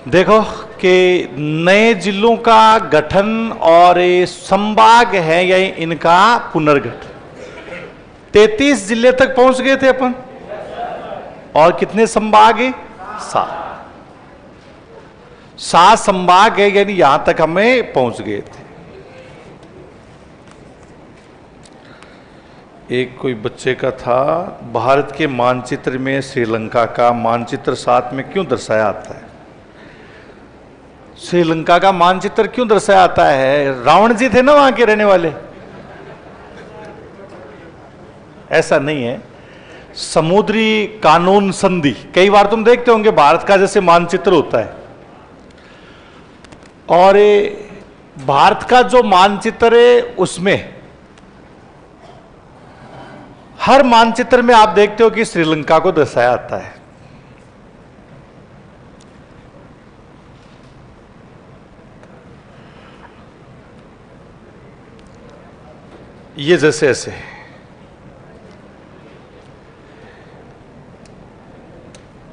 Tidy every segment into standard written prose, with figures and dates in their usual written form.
देखो कि नए जिलों का गठन और ये संभाग है या इनका पुनर्गठन। 33 जिले तक पहुंच गए थे अपन, और कितने संभाग है? 7 संभाग है, यानी यहां तक हमें पहुंच गए थे। एक कोई बच्चे का था, भारत के मानचित्र में श्रीलंका का मानचित्र साथ में क्यों दर्शाया आता है? श्रीलंका का मानचित्र क्यों दर्शाया आता है? रावण जी थे ना वहां के रहने वाले? ऐसा नहीं है। समुद्री कानून संधि, कई बार तुम देखते होंगे भारत का जैसे मानचित्र होता है, और भारत का जो मानचित्र है उसमें हर मानचित्र में आप देखते हो कि श्रीलंका को दर्शाया आता है। ये जैसे ऐसे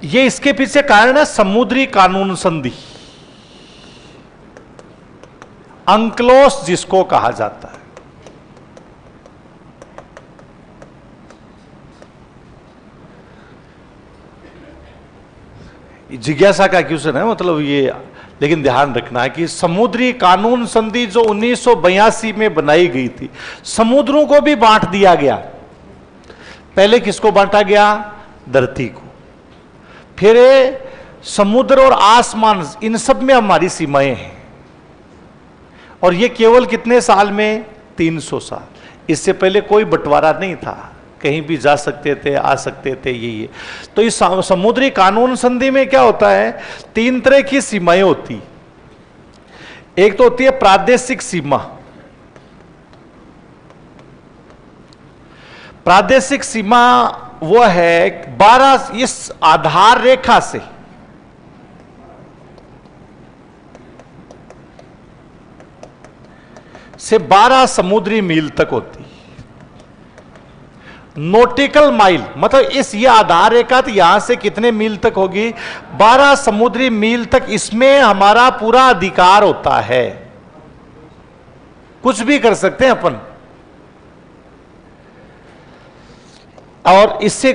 ये इसके पीछे कारण है समुद्री कानून संधि, अंक्लोस जिसको कहा जाता है। जिज्ञासा का क्वेश्चन है, मतलब ये, लेकिन ध्यान रखना है कि समुद्री कानून संधि जो 1982 में बनाई गई थी, समुद्रों को भी बांट दिया गया। पहले किसको बांटा गया? धरती को। फिर समुद्र और आसमान, इन सब में हमारी सीमाएं हैं, और ये केवल कितने साल में? 300 साल। इससे पहले कोई बंटवारा नहीं था, कहीं भी जा सकते थे, आ सकते थे। ये तो इस समुद्री कानून संधि में क्या होता है? 3 तरह की सीमाएं होती। एक तो होती है प्रादेशिक सीमा। प्रादेशिक सीमा वो है 12, इस आधार रेखा से 12 समुद्री मील तक होती। नॉटिकल माइल मतलब ये आधार रेखा तो यहां से कितने मील तक होगी? 12 समुद्री मील तक। इसमें हमारा पूरा अधिकार होता है, कुछ भी कर सकते हैं अपन। और इससे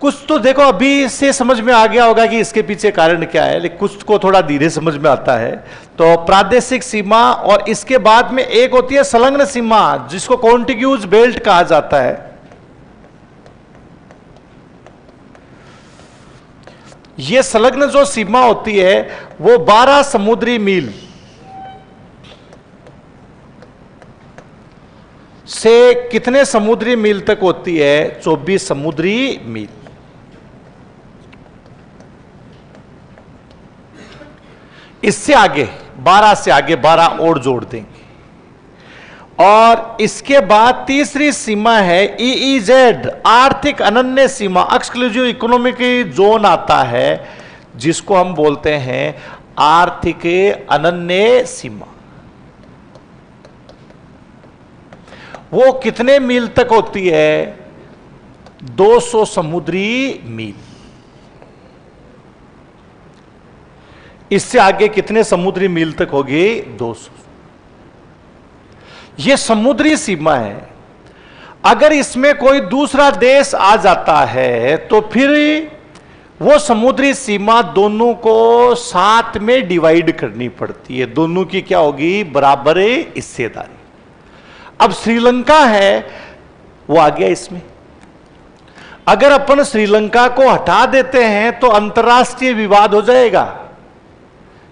कुछ तो देखो अभी से समझ में आ गया होगा कि इसके पीछे कारण क्या है, लेकिन कुछ को थोड़ा धीरे समझ में आता है। तो प्रादेशिक सीमा, और इसके बाद में एक होती है संलग्न सीमा, जिसको कॉन्टिग्यूज बेल्ट कहा जाता है। ये संलग्न जो सीमा होती है वो 12 समुद्री मील से कितने समुद्री मील तक होती है? 24 समुद्री मील। इससे आगे 12 से आगे 12 और जोड़ देंगे, और इसके बाद तीसरी सीमा है EEZ, आर्थिक अनन्य सीमा, एक्सक्लूसिव इकोनॉमिक जोन आता है, जिसको हम बोलते हैं आर्थिक अनन्य सीमा। वो कितने मील तक होती है? 200 समुद्री मील। इससे आगे कितने समुद्री मील तक होगी? 200। यह समुद्री सीमा है। अगर इसमें कोई दूसरा देश आ जाता है तो फिर वो समुद्री सीमा दोनों को साथ में डिवाइड करनी पड़ती है। दोनों की क्या होगी? बराबर हिस्सेदारी। अब श्रीलंका है वो आ गया इसमें। अगर अपन श्रीलंका को हटा देते हैं तो अंतर्राष्ट्रीय विवाद हो जाएगा।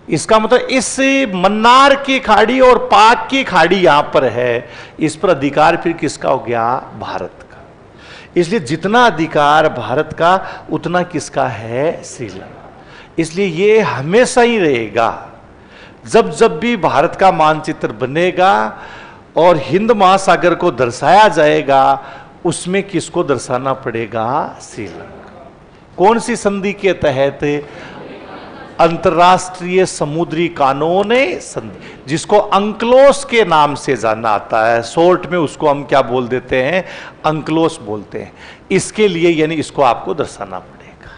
इसका मतलब इस मन्नार की खाड़ी और पाक की खाड़ी यहां पर है, इस पर अधिकार फिर किसका हो गया? भारत का। इसलिए जितना अधिकार भारत का उतना किसका है? श्रीलंका। इसलिए ये हमेशा ही रहेगा। जब जब भी भारत का मानचित्र बनेगा और हिंद महासागर को दर्शाया जाएगा, उसमें किसको दर्शाना पड़ेगा? श्रीलंका। कौन सी संधि के तहत? अंतर्राष्ट्रीय समुद्री कानून संधि, जिसको अंक्लोस के नाम से जाना आता है। शॉर्ट में उसको हम क्या बोल देते हैं? अंक्लोस बोलते हैं। इसके लिए यानी इसको आपको दर्शाना पड़ेगा।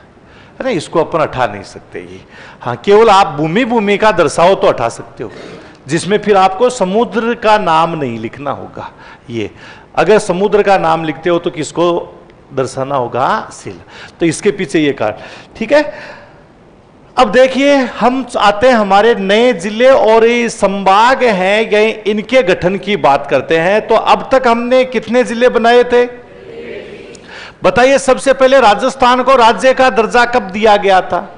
है ना, इसको अपन हटा नहीं सकते ये। हाँ, केवल आप भूमि भूमिका दर्शाओ तो हटा सकते हो, जिसमें फिर आपको समुद्र का नाम नहीं लिखना होगा। ये अगर समुद्र का नाम लिखते हो तो किसको दर्शाना होगा? सिल। तो इसके पीछे ये कारण, ठीक है। अब देखिए हम आते हैं हमारे नए जिले और ये संभाग हैं, ये इनके गठन की बात करते हैं। तो अब तक हमने कितने जिले बनाए थे? बताइए, सबसे पहले राजस्थान को राज्य का दर्जा कब दिया गया था?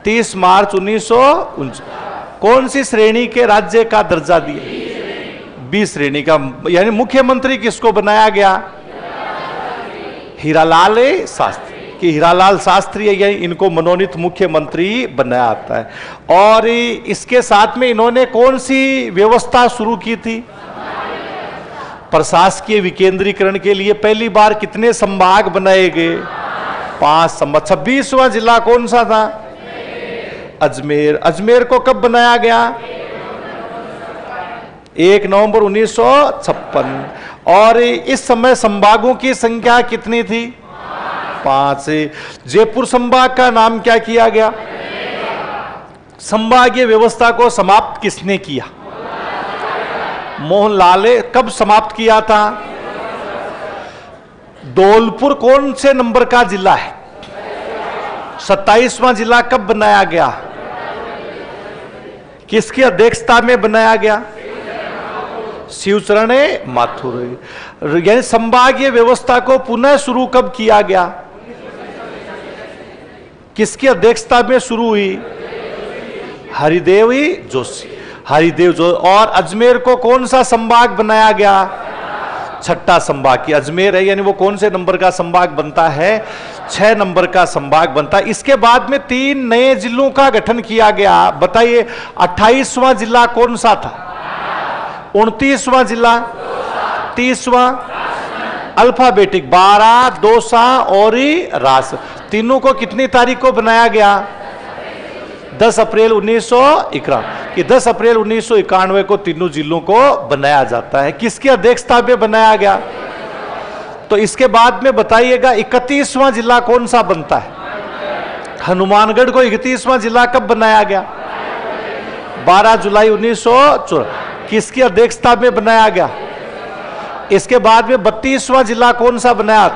30 मार्च 1949। कौन सी श्रेणी के राज्य का दर्जा दिया? 20 श्रेणी का। यानी मुख्यमंत्री किसको बनाया गया? हीरालाल शास्त्री। कि हीरालाल शास्त्री है, इनको मनोनीत मुख्यमंत्री बनाया आता है। और इसके साथ में इन्होंने कौन सी व्यवस्था शुरू की थी? प्रशासकीय विकेंद्रीकरण के लिए पहली बार कितने संभाग बनाए गए? 5 संभाग। 26वां जिला कौन सा था? अजमेर। अजमेर को कब बनाया गया? 1 नवंबर 1956। और इस समय संभागों की संख्या कितनी थी? 5। जयपुर संभाग का नाम क्या किया गया? संभागीय व्यवस्था को समाप्त किसने किया? मोहनलाल। कब समाप्त किया था? धौलपुर कौन से नंबर का जिला है? 27वां जिला कब बनाया गया? किसकी अध्यक्षता में बनाया गया? शिवचरण माथुर। यानी संभागीय व्यवस्था को पुनः शुरू कब किया गया? किसकी अध्यक्षता में शुरू हुई? हरिदेव जोशी। हरिदेव जो। और अजमेर को कौन सा संभाग बनाया गया? 6ठा संभाग की अजमेर है, यानी वो कौन से नंबर का संभाग बनता है? 6 नंबर का संभाग बनता है। इसके बाद में 3 नए जिलों का गठन किया गया। बताइए 28वां जिला कौन सा था? 29वां जिला? 30वां? अल्फाबेटिक 12, दौसा और रास। तीनों को कितनी तारीख को बनाया गया? 10 अप्रैल 1991। कि 10 अप्रैल 1991 को तीनों जिलों को बनाया जाता है। किसकी अध्यक्षता में बनाया गया? तो इसके बाद में बताइएगा 31वां जिला कौन सा बनता है? हनुमानगढ़ को 31वां जिला कब बनाया गया? 12 जुलाई 1954। किसकी अध्यक्षता में बनाया गया? इसके बाद में 32वां जिला कौन सा बनाया?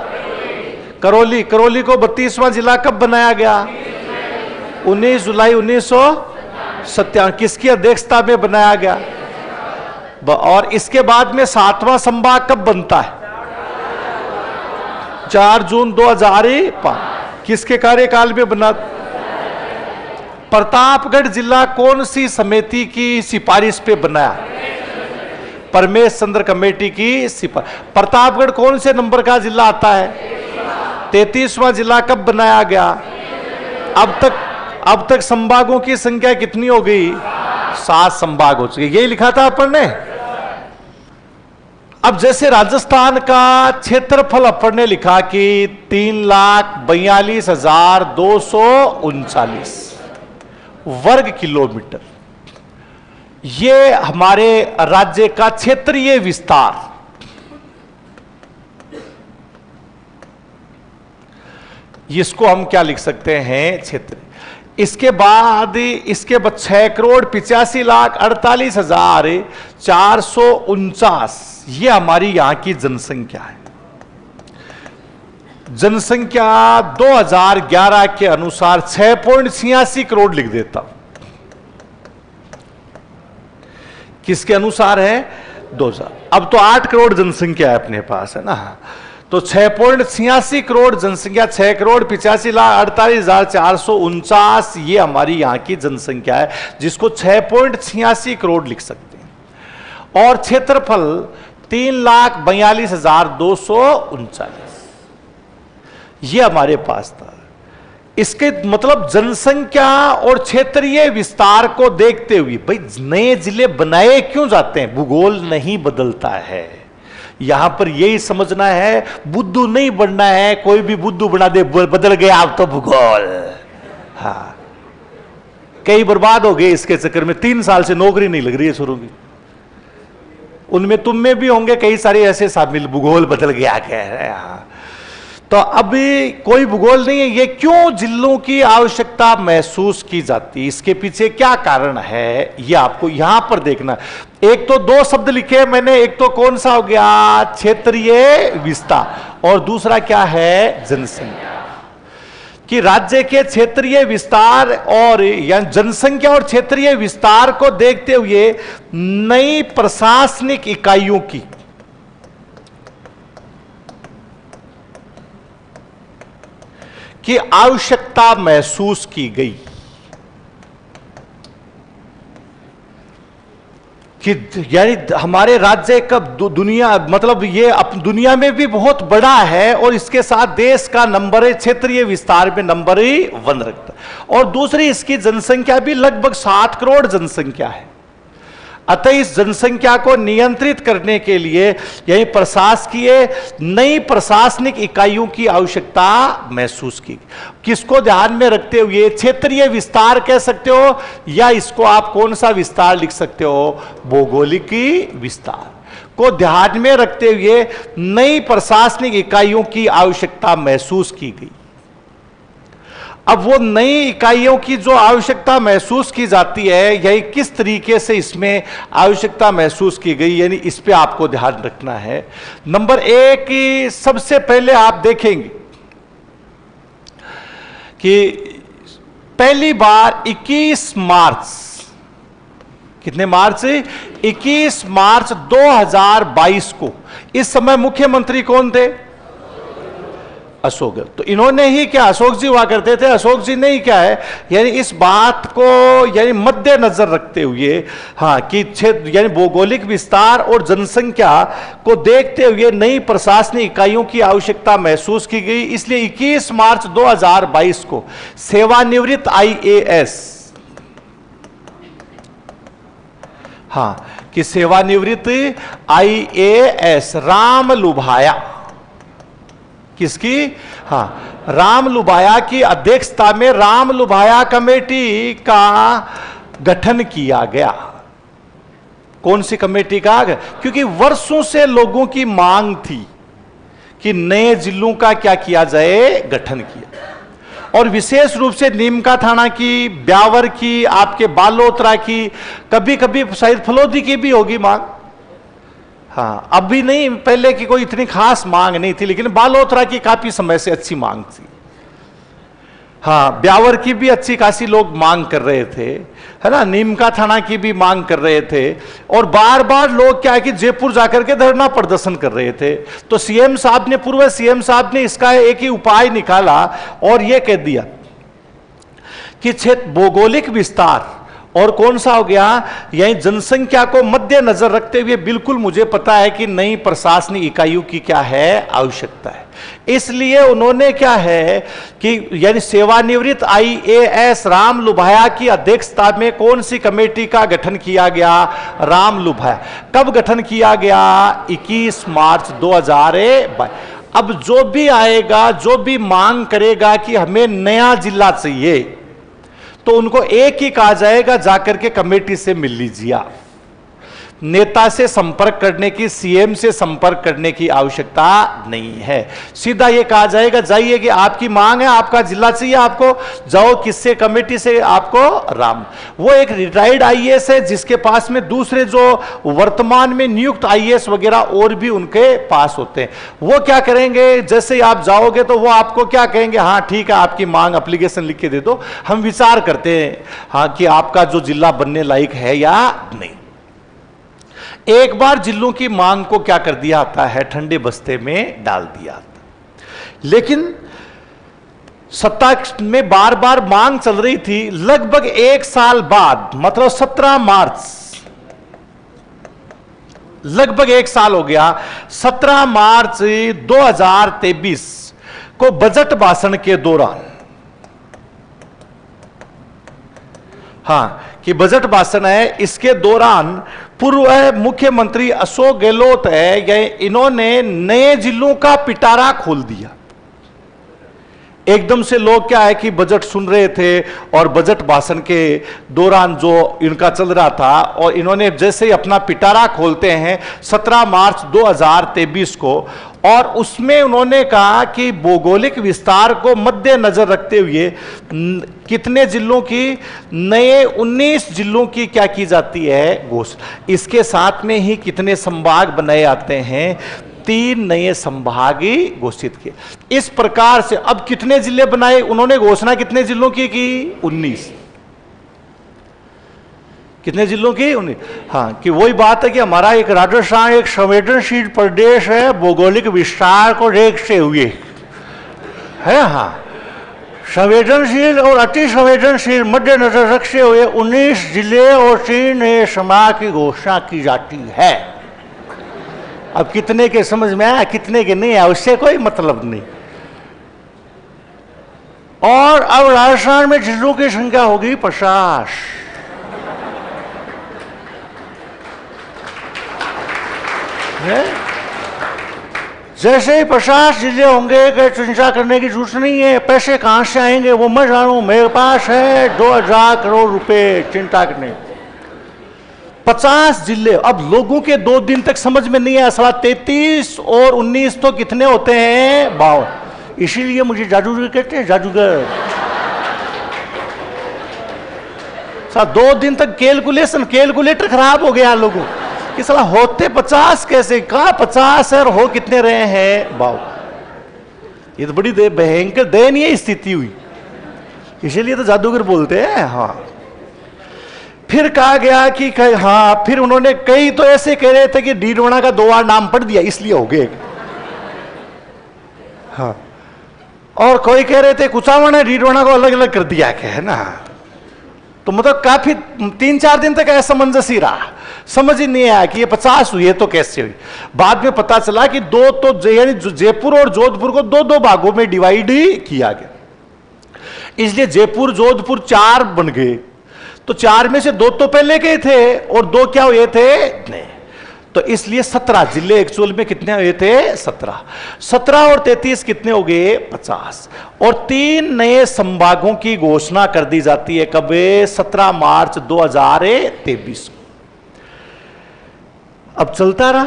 करौली। करौली को 32वां जिला कब बनाया गया? 19 जुलाई 1957। किसकी अध्यक्षता में बनाया गया? और इसके बाद में 7वां संभाग कब बनता है? 4 जून 2005। किसके कार्यकाल में बना? प्रतापगढ़ जिला कौन सी समिति की सिफारिश पे बनाया? परमेश चंद्र कमेटी की सिफारिश। प्रतापगढ़ कौन से नंबर का जिला आता है? 33वां जिला कब बनाया गया? अब तक संभागों की संख्या कितनी हो गई? 7 संभाग हो चुके। यही लिखा था अपन ने। अब जैसे राजस्थान का क्षेत्रफल अपन ने लिखा कि 3,42,239 वर्ग किलोमीटर, ये हमारे राज्य का क्षेत्रीय विस्तार। इसको हम क्या लिख सकते हैं? क्षेत्र। इसके बाद 6,85,48,449 ये हमारी यहां की जनसंख्या है। जनसंख्या 2011 के अनुसार 6.86 करोड़ लिख देता हूं। किसके अनुसार है? 2000। अब तो 8 करोड़ जनसंख्या है अपने पास, है ना। तो 6.86 करोड़ जनसंख्या, 6,48,449 ये हमारी यहां की जनसंख्या है, जिसको 6.86 करोड़ लिख सकते हैं। और क्षेत्रफल 3,42,239 ये हमारे पास था। इसके मतलब जनसंख्या और क्षेत्रीय विस्तार को देखते हुए भाई नए जिले बनाए क्यों जाते हैं? भूगोल नहीं बदलता है। यहां पर यही समझना है, बुद्धू नहीं बनना है। कोई भी बुद्धू बना दे, बदल गया अब तो भूगोल। हाँ, कई बर्बाद हो गए इसके चक्कर में। 3 साल से नौकरी नहीं लग रही है शुरू की। उनमें तुम में भी होंगे कई सारे ऐसे शामिल, भूगोल बदल गया कह रहे हैं। तो अभी कोई भूगोल नहीं है। ये क्यों जिलों की आवश्यकता महसूस की जाती है, इसके पीछे क्या कारण है, ये आपको यहां पर देखना। एक तो दो शब्द लिखे मैंने, एक तो कौन सा हो गया, क्षेत्रीय विस्तार, और दूसरा क्या है, जनसंख्या। कि राज्य के क्षेत्रीय विस्तार और या जनसंख्या और क्षेत्रीय विस्तार को देखते हुए नई प्रशासनिक इकाइयों की आवश्यकता महसूस की गई। कि यानी हमारे राज्य का दुनिया, मतलब ये दुनिया में भी बहुत बड़ा है और इसके साथ देश का नंबर क्षेत्रीय विस्तार में नंबर 1 रखता है। और दूसरी इसकी जनसंख्या भी लगभग 7 करोड़ जनसंख्या है। अतः इस जनसंख्या को नियंत्रित करने के लिए यही प्रशासकीय नई प्रशासनिक इकाइयों की आवश्यकता महसूस की। किसको ध्यान में रखते हुए, क्षेत्रीय विस्तार कह सकते हो या इसको आप कौन सा विस्तार लिख सकते हो, भौगोलिक विस्तार को ध्यान में रखते हुए नई प्रशासनिक इकाइयों की आवश्यकता महसूस की गई। अब वो नई इकाइयों की जो आवश्यकता महसूस की जाती है, यही किस तरीके से इसमें आवश्यकता महसूस की गई, यानी इस पे आपको ध्यान रखना है। नंबर 1, सबसे पहले आप देखेंगे कि पहली बार 21 मार्च, कितने मार्च, 21 मार्च 2022 को, इस समय मुख्यमंत्री कौन थे, अशोक। तो इन्होंने ही क्या, अशोक जी हुआ करते थे, अशोक जी ने ही क्या है, यानी इस बात को यानी मद्देनजर रखते हुए, हाँ, कि क्षेत्र यानी भौगोलिक विस्तार और जनसंख्या को देखते हुए नई प्रशासनिक इकाइयों की आवश्यकता महसूस की गई। इसलिए 21 मार्च 2022 को सेवानिवृत्त IAS, हाँ, कि सेवानिवृत्त IAS राम लुभाया, किसकी, हाँ, राम लुभाया की अध्यक्षता में राम लुभाया कमेटी का गठन किया गया। कौन सी कमेटी का, क्योंकि वर्षों से लोगों की मांग थी कि नए जिलों का क्या किया जाए, गठन किया। और विशेष रूप से नीमका थाना की, ब्यावर की, आपके बालोतरा की, कभी कभी शायद फलोदी की भी होगी मांग, हाँ, अभी नहीं, पहले की कोई इतनी खास मांग नहीं थी, लेकिन बालोतरा की काफी समय से अच्छी मांग थी। हाँ, ब्यावर की भी अच्छी खासी लोग मांग कर रहे थे, है ना, नीमका थाना की भी मांग कर रहे थे। और बार बार लोग क्या है कि जयपुर जाकर के धरना प्रदर्शन कर रहे थे। तो सीएम साहब ने, पूर्व सीएम साहब ने इसका एक ही उपाय निकाला और यह कह दिया कि क्षेत्र भौगोलिक विस्तार और कौन सा हो गया, यही जनसंख्या को मद्देनजर रखते हुए बिल्कुल मुझे पता है कि नई प्रशासनिक इकाइयों की क्या है, आवश्यकता है। इसलिए उन्होंने क्या है कि यानी सेवानिवृत्त IAS राम लुभाया की अध्यक्षता में कौन सी कमेटी का गठन किया गया, राम लुभाया। कब गठन किया गया, 21 मार्च 2022। अब जो भी आएगा, जो भी मांग करेगा कि हमें नया जिला चाहिए, तो उनको एक ही कहा जाएगा, जाकर के कमेटी से मिल लीजिए। आप नेता से संपर्क करने की, सीएम से संपर्क करने की आवश्यकता नहीं है। सीधा ये कहा जाएगा, जाइए कि आपकी मांग है, आपका जिला चाहिए, आपको जाओ, किससे, कमेटी से, आपको राम। वो एक रिटायर्ड IAS है जिसके पास में दूसरे जो वर्तमान में नियुक्त IAS वगैरह और भी उनके पास होते हैं। वो क्या करेंगे, जैसे ही आप जाओगे तो वो आपको क्या कहेंगे, हाँ ठीक है, आपकी मांग एप्लीकेशन लिख के दे दो, हम विचार करते हैं हाँ कि आपका जो जिला बनने लायक है या नहीं। एक बार जिलों की मांग को क्या कर दिया आता है, ठंडे बस्ते में डाल दिया आता। लेकिन सत्ता में बार बार मांग चल रही थी। लगभग 1 साल बाद, मतलब 17 मार्च, लगभग 1 साल हो गया, 17 मार्च 2023 को बजट भाषण के दौरान, हाँ, कि बजट भाषण है, इसके दौरान पूर्व मुख्यमंत्री अशोक गहलोत है, इन्होंने नए जिलों का पिटारा खोल दिया। एकदम से लोग क्या है कि बजट सुन रहे थे और बजट भाषण के दौरान जो इनका चल रहा था, और इन्होंने जैसे ही अपना पिटारा खोलते हैं 17 मार्च 2023 को, और उसमें उन्होंने कहा कि भौगोलिक विस्तार को मद्देनजर रखते हुए कितने जिलों की, नए 19 जिलों की क्या की जाती है घोषणा। इसके साथ में ही कितने संभाग बनाए जाते हैं, 3 नए संभाग घोषित किए। इस प्रकार से अब कितने जिले बनाए उन्होंने, घोषणा कितने जिलों की 19। कितने जिलों की 19। हाँ, कि वही बात है कि हमारा एक राजस्थान एक संवेदनशील प्रदेश है, भौगोलिक विस्तार को देखते हुए है। हाँ, संवेदनशील और अति संवेदनशील मद्देनजर रखते हुए 19 जिले और 3 नए संभाग की घोषणा की जाती है। अब कितने के समझ में आया, कितने के नहीं आया, उससे कोई मतलब नहीं। और अब राजस्थान में जिलों की संख्या होगी 50। जैसे ही 50 जिले होंगे कि चिंता करने की जरूरत नहीं है। पैसे कहां से आएंगे वो मैं जानूं, मेरे पास है 2000 करोड़ रुपए, चिंता करने। 50 जिले। अब लोगों के 2 दिन तक समझ में नहीं आया, साला 33 और 19 तो कितने होते हैं 52। इसीलिए मुझे जादूगर कहते हैं, जादूगर। 2 दिन तक कैलकुलेटर खराब हो गया लोगों कि साला होते 50 कैसे, कहां 50 है और हो कितने रहे हैं 52। ये तो बड़ी भयंकर दयनीय स्थिति हुई, इसीलिए तो जादूगर बोलते हैं। हाँ, फिर कहा गया कि हाँ, फिर उन्होंने कई तो ऐसे कह रहे थे कि डीडवाना का 2 बार नाम पढ़ दिया इसलिए हो गए। हाँ, और कोई कह रहे थे कुचामन है, डीडवाना को अलग अलग कर दिया क्या है ना। तो मतलब काफी 3-4 दिन तक असमंजस ही रहा, समझ ही नहीं आया कि ये 50 हुई है तो कैसे हुई। बाद में पता चला कि 2 तो यानी जयपुर और जोधपुर को 2-2 भागों में डिवाइड ही किया गया, इसलिए जयपुर जोधपुर 4 बन गए। तो 4 में से 2 तो पहले के थे और 2 क्या हुए थे नहीं, तो इसलिए 17 जिले एक्चुअल में कितने हुए थे 17 और 33 कितने हो गए 50। और 3 नए संभागों की घोषणा कर दी जाती है कब, 17 मार्च 2023 को। अब चलता रहा,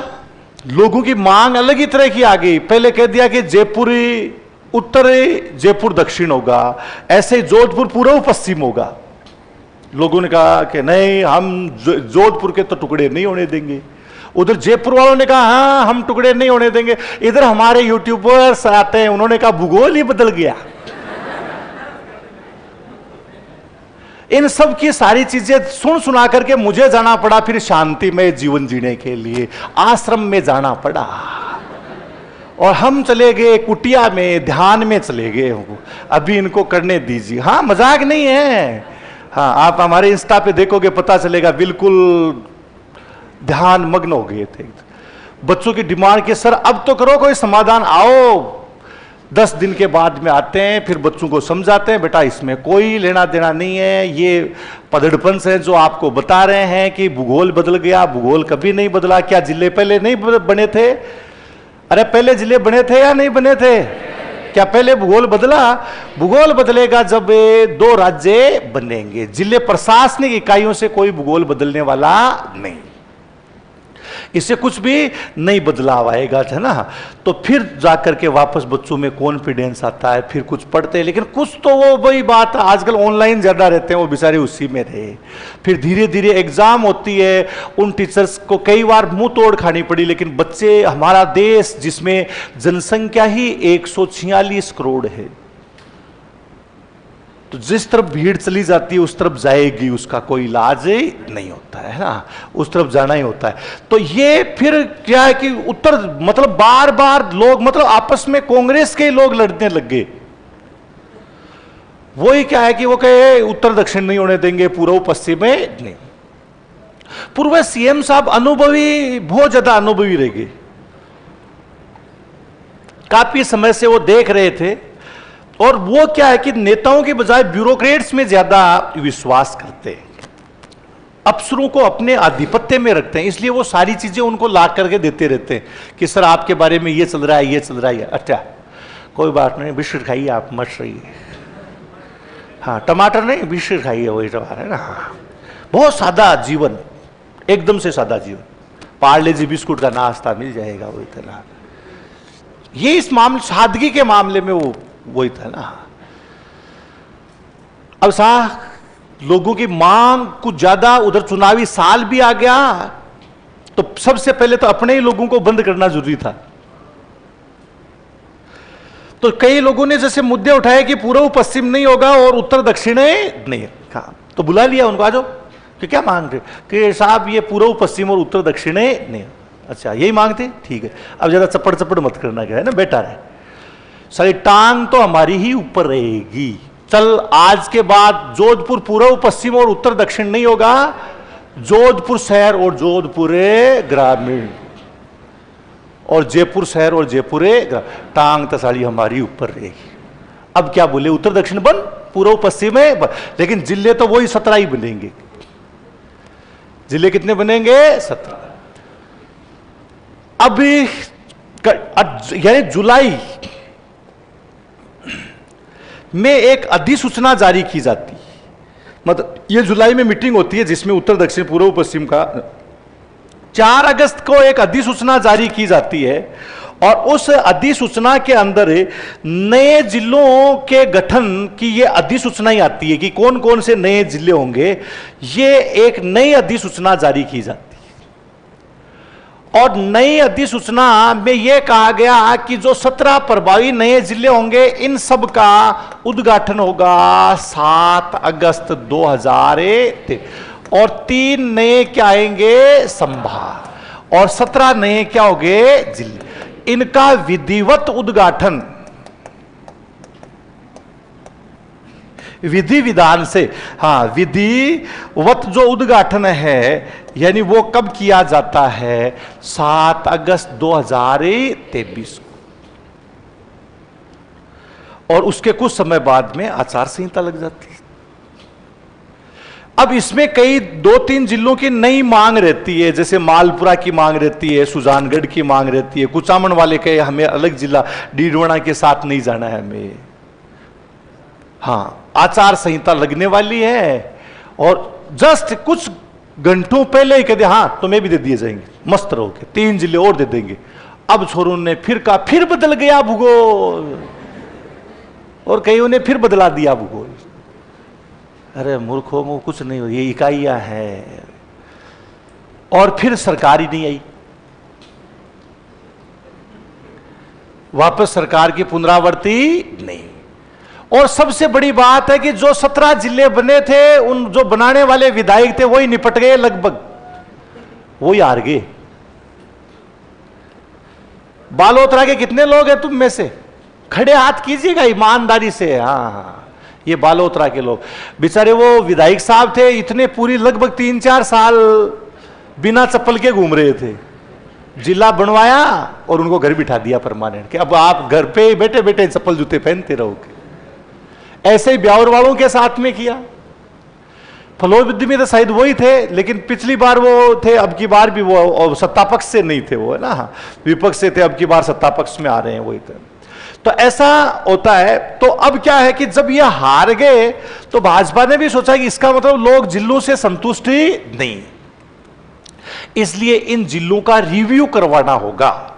लोगों की मांग अलग ही तरह की आ गई। पहले कह दिया कि जयपुर उत्तर जयपुर दक्षिण होगा, ऐसे जोधपुर पूर्व पश्चिम होगा। लोगों ने कहा कि नहीं, हम जोधपुर के तो टुकड़े नहीं होने देंगे। उधर जयपुर वालों ने कहा हाँ हम टुकड़े नहीं होने देंगे। इधर हमारे यूट्यूबर्स आते हैं, उन्होंने कहा भूगोल ही बदल गया। इन सब की सारी चीजें सुना करके मुझे जाना पड़ा फिर शांतिमय जीवन जीने के लिए, आश्रम में जाना पड़ा। और हम चले गए कुटिया में, ध्यान में चले गए। अभी इनको करने दीजिए। हाँ, मजाक नहीं है। हाँ, आप हमारे इंस्टा पे देखोगे पता चलेगा, बिल्कुल ध्यान मग्न हो गए थे। बच्चों की डिमांड के सर अब तो करो कोई समाधान, आओ। 10 दिन के बाद में आते हैं, फिर बच्चों को समझाते हैं बेटा इसमें कोई लेना देना नहीं है, ये पदड़पन से जो आपको बता रहे हैं कि भूगोल बदल गया, भूगोल कभी नहीं बदला। क्या जिले पहले नहीं बने थे? अरे पहले जिले बने थे या नहीं बने थे? क्या पहले भूगोल बदला? भूगोल बदलेगा जब 2 राज्य बनेंगे। जिले प्रशासनिक इकाइयों से कोई भूगोल बदलने वाला नहीं, इससे कुछ भी नहीं बदलाव आएगा, है ना। तो फिर जाकर के वापस बच्चों में कॉन्फिडेंस आता है, फिर कुछ पढ़ते हैं। लेकिन कुछ तो वो वही बात, आजकल ऑनलाइन ज्यादा रहते हैं, वो बेचारे उसी में रहे। फिर धीरे धीरे एग्जाम होती है, उन टीचर्स को कई बार मुंह तोड़ खानी पड़ी। लेकिन बच्चे, हमारा देश जिसमें जनसंख्या ही 146 करोड़ है, तो जिस तरफ भीड़ चली जाती है उस तरफ जाएगी, उसका कोई इलाज नहीं होता है ना, उस तरफ जाना ही होता है। तो ये फिर क्या है कि उत्तर मतलब बार बार लोग मतलब आपस में कांग्रेस के लोग लड़ने लग गए। वही क्या है कि वो कहे उत्तर दक्षिण नहीं होने देंगे, पूर्व पश्चिम में नहीं। पूर्व सीएम साहब अनुभवी, बहुत ज्यादा अनुभवी रह गए। काफी समय से वो देख रहे थे, और वो क्या है कि नेताओं के बजाय ब्यूरोक्रेट्स में ज्यादा विश्वास करते हैं, अफसरों को अपने आधिपत्य में रखते हैं। इसलिए वो सारी चीजें उनको ला करके देते रहते हैं कि सर आपके बारे में ये चल रहा है, ये चल रहा है। अच्छा कोई बात नहीं, बिस्किट खाइए आप, मस्त रहिए। हाँ, टमाटर नहीं, बिस्किट खाइए, वही टमाटर है ना। हाँ, बहुत सादा जीवन, एकदम से सादा जीवन। पार्ले जी बिस्कुट का नाश्ता मिल जाएगा, वही तरह। ये इस मामले सादगी के मामले में वो वही था ना। अब लोगों की मांग कुछ ज्यादा, उधर चुनावी साल भी आ गया, तो सबसे पहले तो अपने ही लोगों को बंद करना जरूरी था। तो कई लोगों ने जैसे मुद्दे उठाए कि पूर्व पश्चिम नहीं होगा और उत्तर दक्षिण नहीं, कहा तो बुला लिया उनको, आ जाओ कि क्या मांग रहे कि साहब ये पूर्व पश्चिम और उत्तर दक्षिण नहीं। अच्छा यही मांगते, ठीक है, अब ज्यादा चप्पड़ चप्पड़ मत करना, क्या है ना, बेटा है सारी टांग तो हमारी ही ऊपर रहेगी। चल आज के बाद जोधपुर पूर्व पश्चिम और उत्तर दक्षिण नहीं होगा, जोधपुर शहर और जोधपुर ग्रामीण और जयपुर शहर और जयपुर टांग तसाड़ी हमारी ऊपर रहेगी। अब क्या बोले, उत्तर दक्षिण बन, पूर्व पश्चिम है, लेकिन जिले तो वही 17 ही बनेंगे। जिले कितने बनेंगे? 17। अभी यानी जुलाई में एक अधिसूचना जारी की जाती, मतलब ये जुलाई में मीटिंग होती है जिसमें उत्तर दक्षिण पूर्व पश्चिम का 4 अगस्त को एक अधिसूचना जारी की जाती है और उस अधिसूचना के अंदर नए जिलों के गठन की ये अधिसूचना ही आती है कि कौन कौन से नए जिले होंगे। ये एक नई अधिसूचना जारी की जाती है और नई अधिसूचना में यह कहा गया कि जो 17 प्रभावी नए जिले होंगे इन सब का उद्घाटन होगा 7 अगस्त 2023 और 3 नए क्या आएंगे? संभाग, और 17 नए क्या होंगे? जिले। इनका विधिवत उद्घाटन विधि विधान से, हाँ विधिवत जो उद्घाटन है यानी वो कब किया जाता है? 7 अगस्त 2023 को, और उसके कुछ समय बाद में आचार संहिता लग जाती है। अब इसमें कई 2-3 जिलों की नई मांग रहती है, जैसे मालपुरा की मांग रहती है, सुजानगढ़ की मांग रहती है, कुचामन वाले कहे हमें अलग जिला डीडवाना के साथ नहीं जाना है हमें। हाँ आचार संहिता लगने वाली है और जस्ट कुछ घंटों पहले ही कहते हाँ तुम्हें भी दे दिए जाएंगे, मस्त रहोगे, 3 जिले और दे देंगे। अब छोरों ने फिर कहा, फिर बदल गया भूगोल, और कईयों ने फिर बदला दिया भूगोल। अरे मूर्खों में कुछ नहीं हो, ये इकाइयां हैं। और फिर सरकार ही नहीं आई, वापस सरकार की पुनरावृत्ति नहीं। और सबसे बड़ी बात है कि जो 17 जिले बने थे उन जो बनाने वाले विधायक थे वही निपट गए, लगभग वही हार गए। बालोतरा के कितने लोग हैं तुम में से? खड़े हाथ कीजिएगा ईमानदारी से। हाँ ये बालोतरा के लोग बेचारे, वो विधायक साहब थे इतने, पूरी लगभग 3-4 साल बिना चप्पल के घूम रहे थे। जिला बनवाया और उनको घर बिठा दिया परमानेंट कि अब आप घर पे बैठे बैठे चप्पल जूते पहनते रहोगे। ऐसे ही ब्यावर वालों के साथ में किया। फलोविद्धि में तो शायद वही थे, लेकिन पिछली बार वो थे, अब की बार भी वो सत्ता पक्ष से नहीं थे, वो है ना, विपक्ष से थे, अब की बार सत्ता पक्ष में आ रहे हैं, वही थे। तो ऐसा होता है। तो अब क्या है कि जब ये हार गए तो भाजपा ने भी सोचा कि इसका मतलब लोग जिलों से संतुष्ट ही नहीं, इसलिए इन जिलों का रिव्यू करवाना होगा।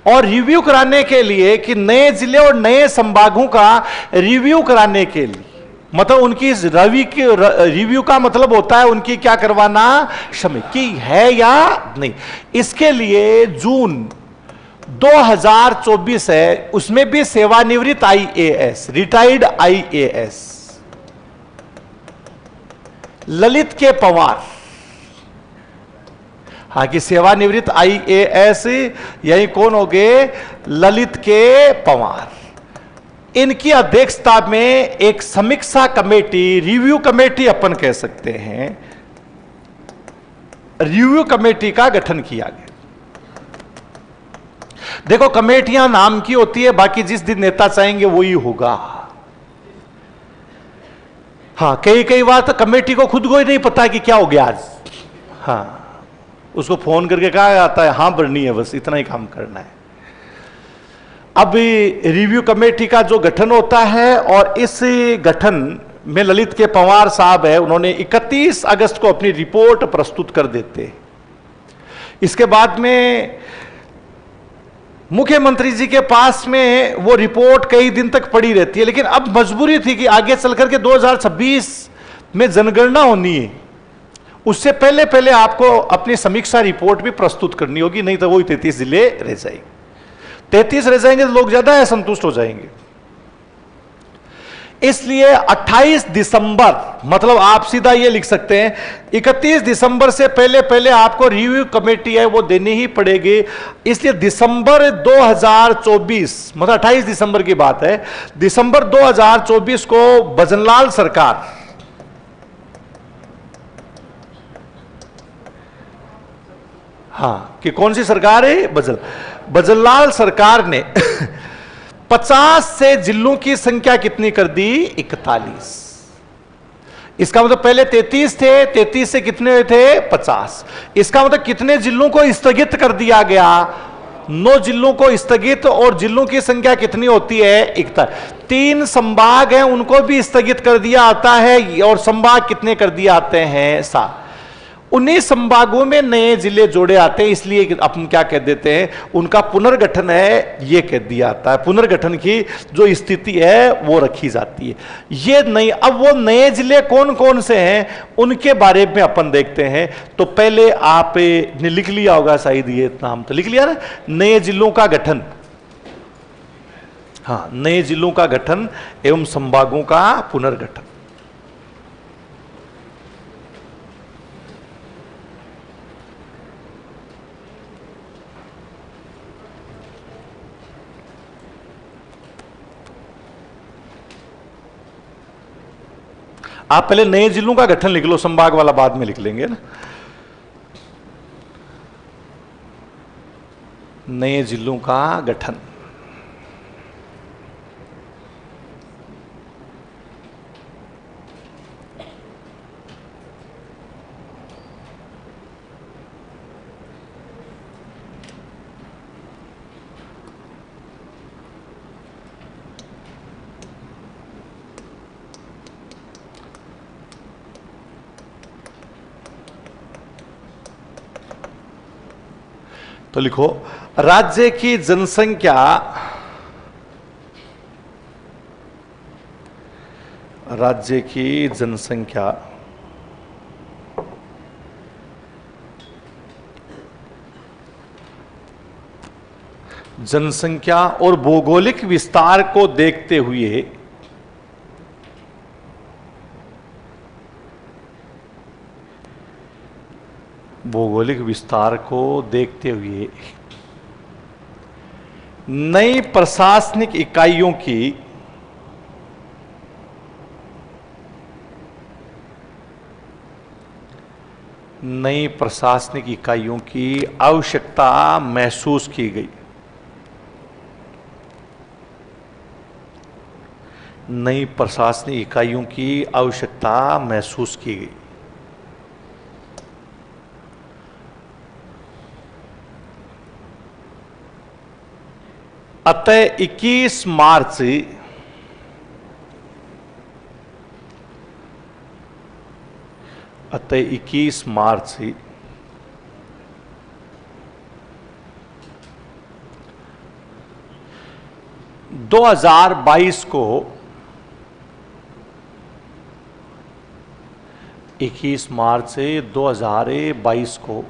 और रिव्यू कराने के लिए कि नए जिले और नए संभागों का रिव्यू कराने के लिए, मतलब उनकी रिव्यू का मतलब होता है उनकी क्या करवाना, समीक्षा है या नहीं। इसके लिए जून 2024 है, उसमें भी सेवानिवृत्त आईएएस, रिटायर्ड आईएएस ललित के पंवार, हाँ कि सेवानिवृत्त आईएएस यही कौन हो गए? ललित के पंवार। इनकी अध्यक्षता में एक समीक्षा कमेटी, रिव्यू कमेटी अपन कह सकते हैं, रिव्यू कमेटी का गठन किया गया। देखो कमेटियां नाम की होती है, बाकी जिस दिन नेता चाहेंगे वही होगा। हाँ कई बार तो कमेटी को खुद को ही नहीं पता कि क्या हो गया आज। हाँ उसको फोन करके कहा जाता है हाँ भरनी है, बस इतना ही काम करना है। अब रिव्यू कमेटी का जो गठन होता है और इस गठन में ललित के पंवार साहब है, उन्होंने 31 अगस्त को अपनी रिपोर्ट प्रस्तुत कर देते। इसके बाद में मुख्यमंत्री जी के पास में वो रिपोर्ट कई दिन तक पड़ी रहती है, लेकिन अब मजबूरी थी कि आगे चल करके 2026 में जनगणना होनी है, उससे पहले पहले आपको अपनी समीक्षा रिपोर्ट भी प्रस्तुत करनी होगी, नहीं तो वही 33 जिले रह जाएंगे। 33 रह जाएंगे तो लोग ज्यादा असंतुष्ट हो जाएंगे। इसलिए 28 दिसंबर, मतलब आप सीधा ये लिख सकते हैं 31 दिसंबर से पहले पहले आपको रिव्यू कमेटी है वो देनी ही पड़ेगी। इसलिए दिसंबर 2024, मतलब 28 दिसंबर की बात है, दिसंबर 2024 को भजनलाल सरकार, हाँ कि कौन सी सरकार है, भजनलाल सरकार ने 50 से जिलों की संख्या कितनी कर दी, 41। इसका मतलब पहले 33 थे, 33 से कितने हुए थे, 50। इसका मतलब कितने जिलों को स्थगित कर दिया गया, 9 जिलों को स्थगित। और जिलों की संख्या कितनी होती है, 41। 3 संभाग हैं उनको भी स्थगित कर दिया आता है, और संभाग कितने कर दिए आते हैं, 7। 19 संभागों में नए जिले जोड़े आते हैं, इसलिए अपन क्या कह देते हैं, उनका पुनर्गठन है, ये कह दिया आता है। पुनर्गठन की जो स्थिति है वो रखी जाती है। ये नहीं, अब वो नए जिले कौन कौन से हैं उनके बारे में अपन देखते हैं। तो पहले आपने लिख लिया होगा शायद, ये नाम तो लिख लिया ना, नए जिलों का गठन। हाँ, नए जिलों का गठन एवं संभागों का पुनर्गठन। आप पहले नए जिलों का गठन लिख लो, संभाग वाला बाद में लिख लेंगे ना। नए जिलों का गठन, तो लिखो राज्य की जनसंख्या, राज्य की जनसंख्या जनसंख्या और भौगोलिक विस्तार को देखते हुए भौगोलिक विस्तार को देखते हुए नई प्रशासनिक इकाइयों की आवश्यकता महसूस की गई। नई प्रशासनिक इकाइयों की आवश्यकता महसूस की गई। अतः 21 मार्च 2022 को 21 मार्च 2022 को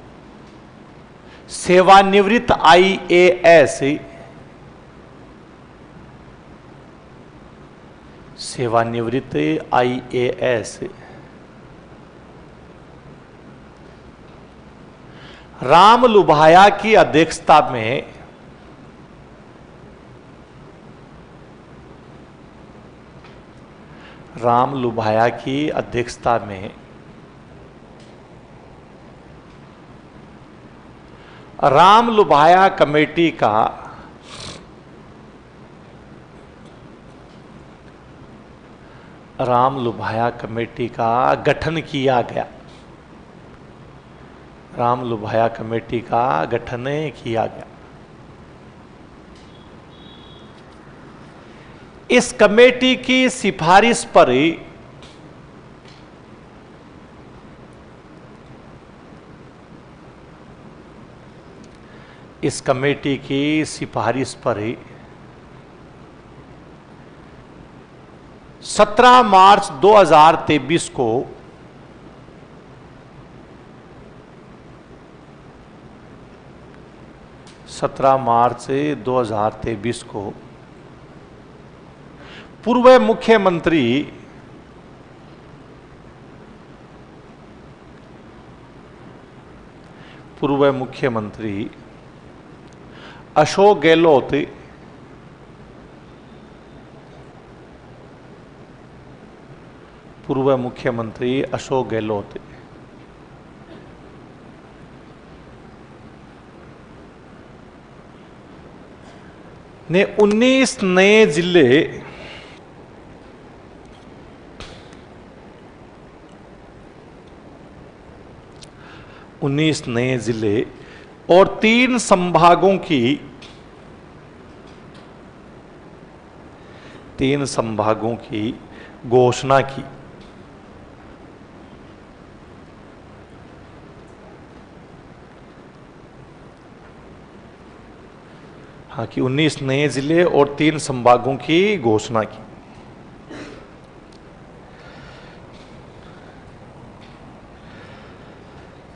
सेवानिवृत्त IAS, सेवानिवृत्त IAS राम लुभाया की अध्यक्षता में राम लुभाया कमेटी का गठन किया गया। राम लुभाया कमेटी का गठन किया गया। इस कमेटी की सिफारिश पर इस कमेटी की सिफारिश पर ही 17 मार्च 2023 को मार्च 2023 को पूर्व मुख्यमंत्री अशोक गहलोत ने 19 नए जिले और 3 संभागों की घोषणा की। हाँ, कि 19 नए जिले और 3 संभागों की घोषणा की।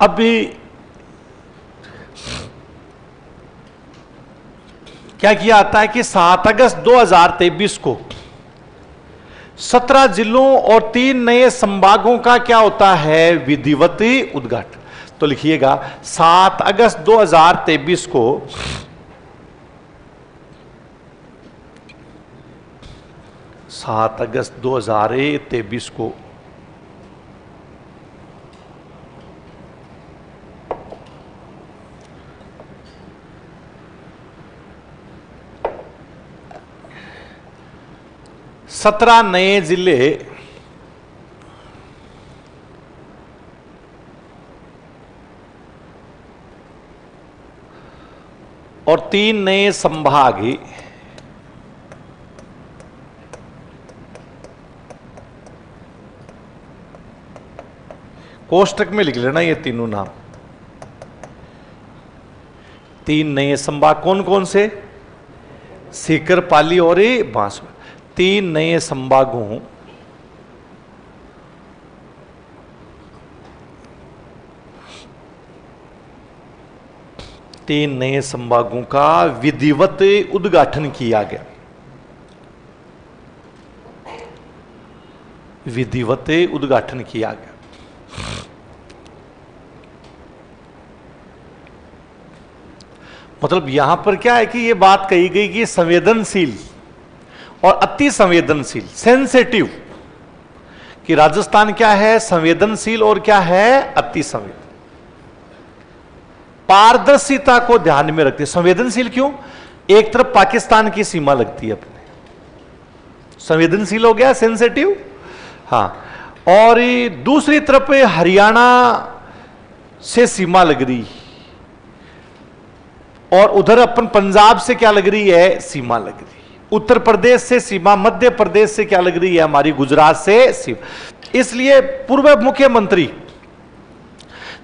अभी क्या किया आता है कि 7 अगस्त 2023 को 17 जिलों और 3 नए संभागों का क्या होता है, विधिवत उद्घाटन। तो लिखिएगा 7 अगस्त 2023 को सत्रह नए जिले और 3 नए संभाग कोष्टक में लिख लेना ये तीनों नाम। 3 नए संभाग कौन कौन से, सीकर, पाली और बांसवाड़ा। 3 नए संभागों का विधिवत उद्घाटन किया गया। मतलब यहां पर क्या है कि यह बात कही गई कि संवेदनशील और अति संवेदनशील, सेंसिटिव, कि राजस्थान क्या है, संवेदनशील और क्या है, अति संवेदनशील। पारदर्शिता को ध्यान में रखते। संवेदनशील क्यों, एक तरफ पाकिस्तान की सीमा लगती है अपने, संवेदनशील हो गया, सेंसिटिव। हाँ, और दूसरी तरफ हरियाणा से सीमा लग रही, और उधर अपन पंजाब से क्या लग रही है, सीमा लग रही। उत्तर प्रदेश से सीमा, मध्य प्रदेश से क्या लग रही है, हमारी गुजरात से सीमा। इसलिए पूर्व मुख्यमंत्री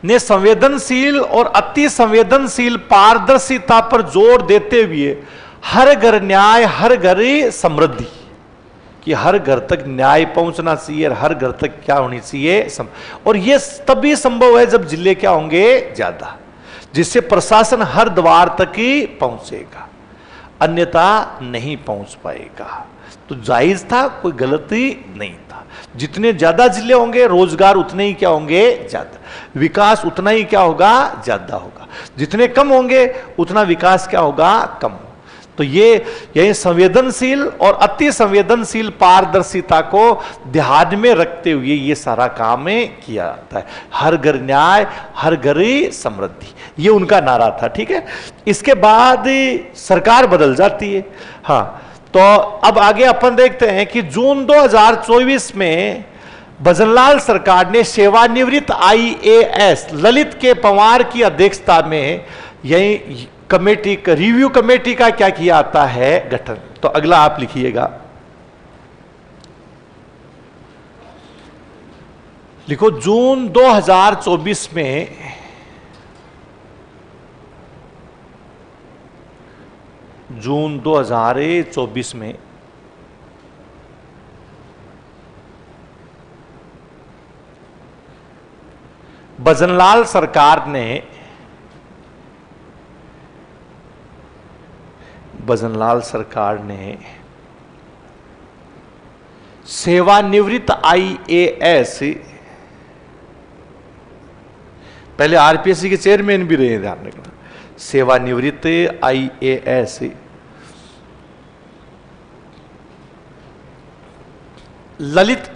ने संवेदनशील और अति संवेदनशील पारदर्शिता पर जोर देते हुए हर घर न्याय, हर घर समृद्धि, कि हर घर तक न्याय पहुंचना चाहिए, हर घर तक क्या होनी चाहिए और यह तभी संभव है जब जिले क्या होंगे, ज्यादा, जिससे प्रशासन हर द्वार तक ही पहुंचेगा, अन्यथा नहीं पहुंच पाएगा। तो जायज था, कोई गलती नहीं था। जितने ज्यादा जिले होंगे, रोजगार उतने ही क्या होंगे, ज्यादा, विकास उतना ही क्या होगा, ज्यादा होगा। जितने कम होंगे उतना विकास क्या होगा, कम। तो ये संवेदनशील और अति संवेदनशील पारदर्शिता को ध्यान में रखते हुए ये सारा काम किया जाता है। हर घर न्याय, हर घर समृद्धि, ये उनका नारा था। ठीक है, इसके बाद सरकार बदल जाती है। हाँ, तो अब आगे अपन देखते हैं कि जून 2024 में भजनलाल सरकार ने सेवानिवृत्त IAS ललित के पंवार की अध्यक्षता में यही कमेटी का, रिव्यू कमेटी का क्या किया आता है, गठन। तो अगला आप लिखिएगा, लिखो जून 2024 में जून 2024 में भजनलाल सरकार ने सेवानिवृत्त आईएएस, पहले आरपीएससी के चेयरमैन भी रहे, ध्यान रखना, सेवानिवृत्त आईएएस ललित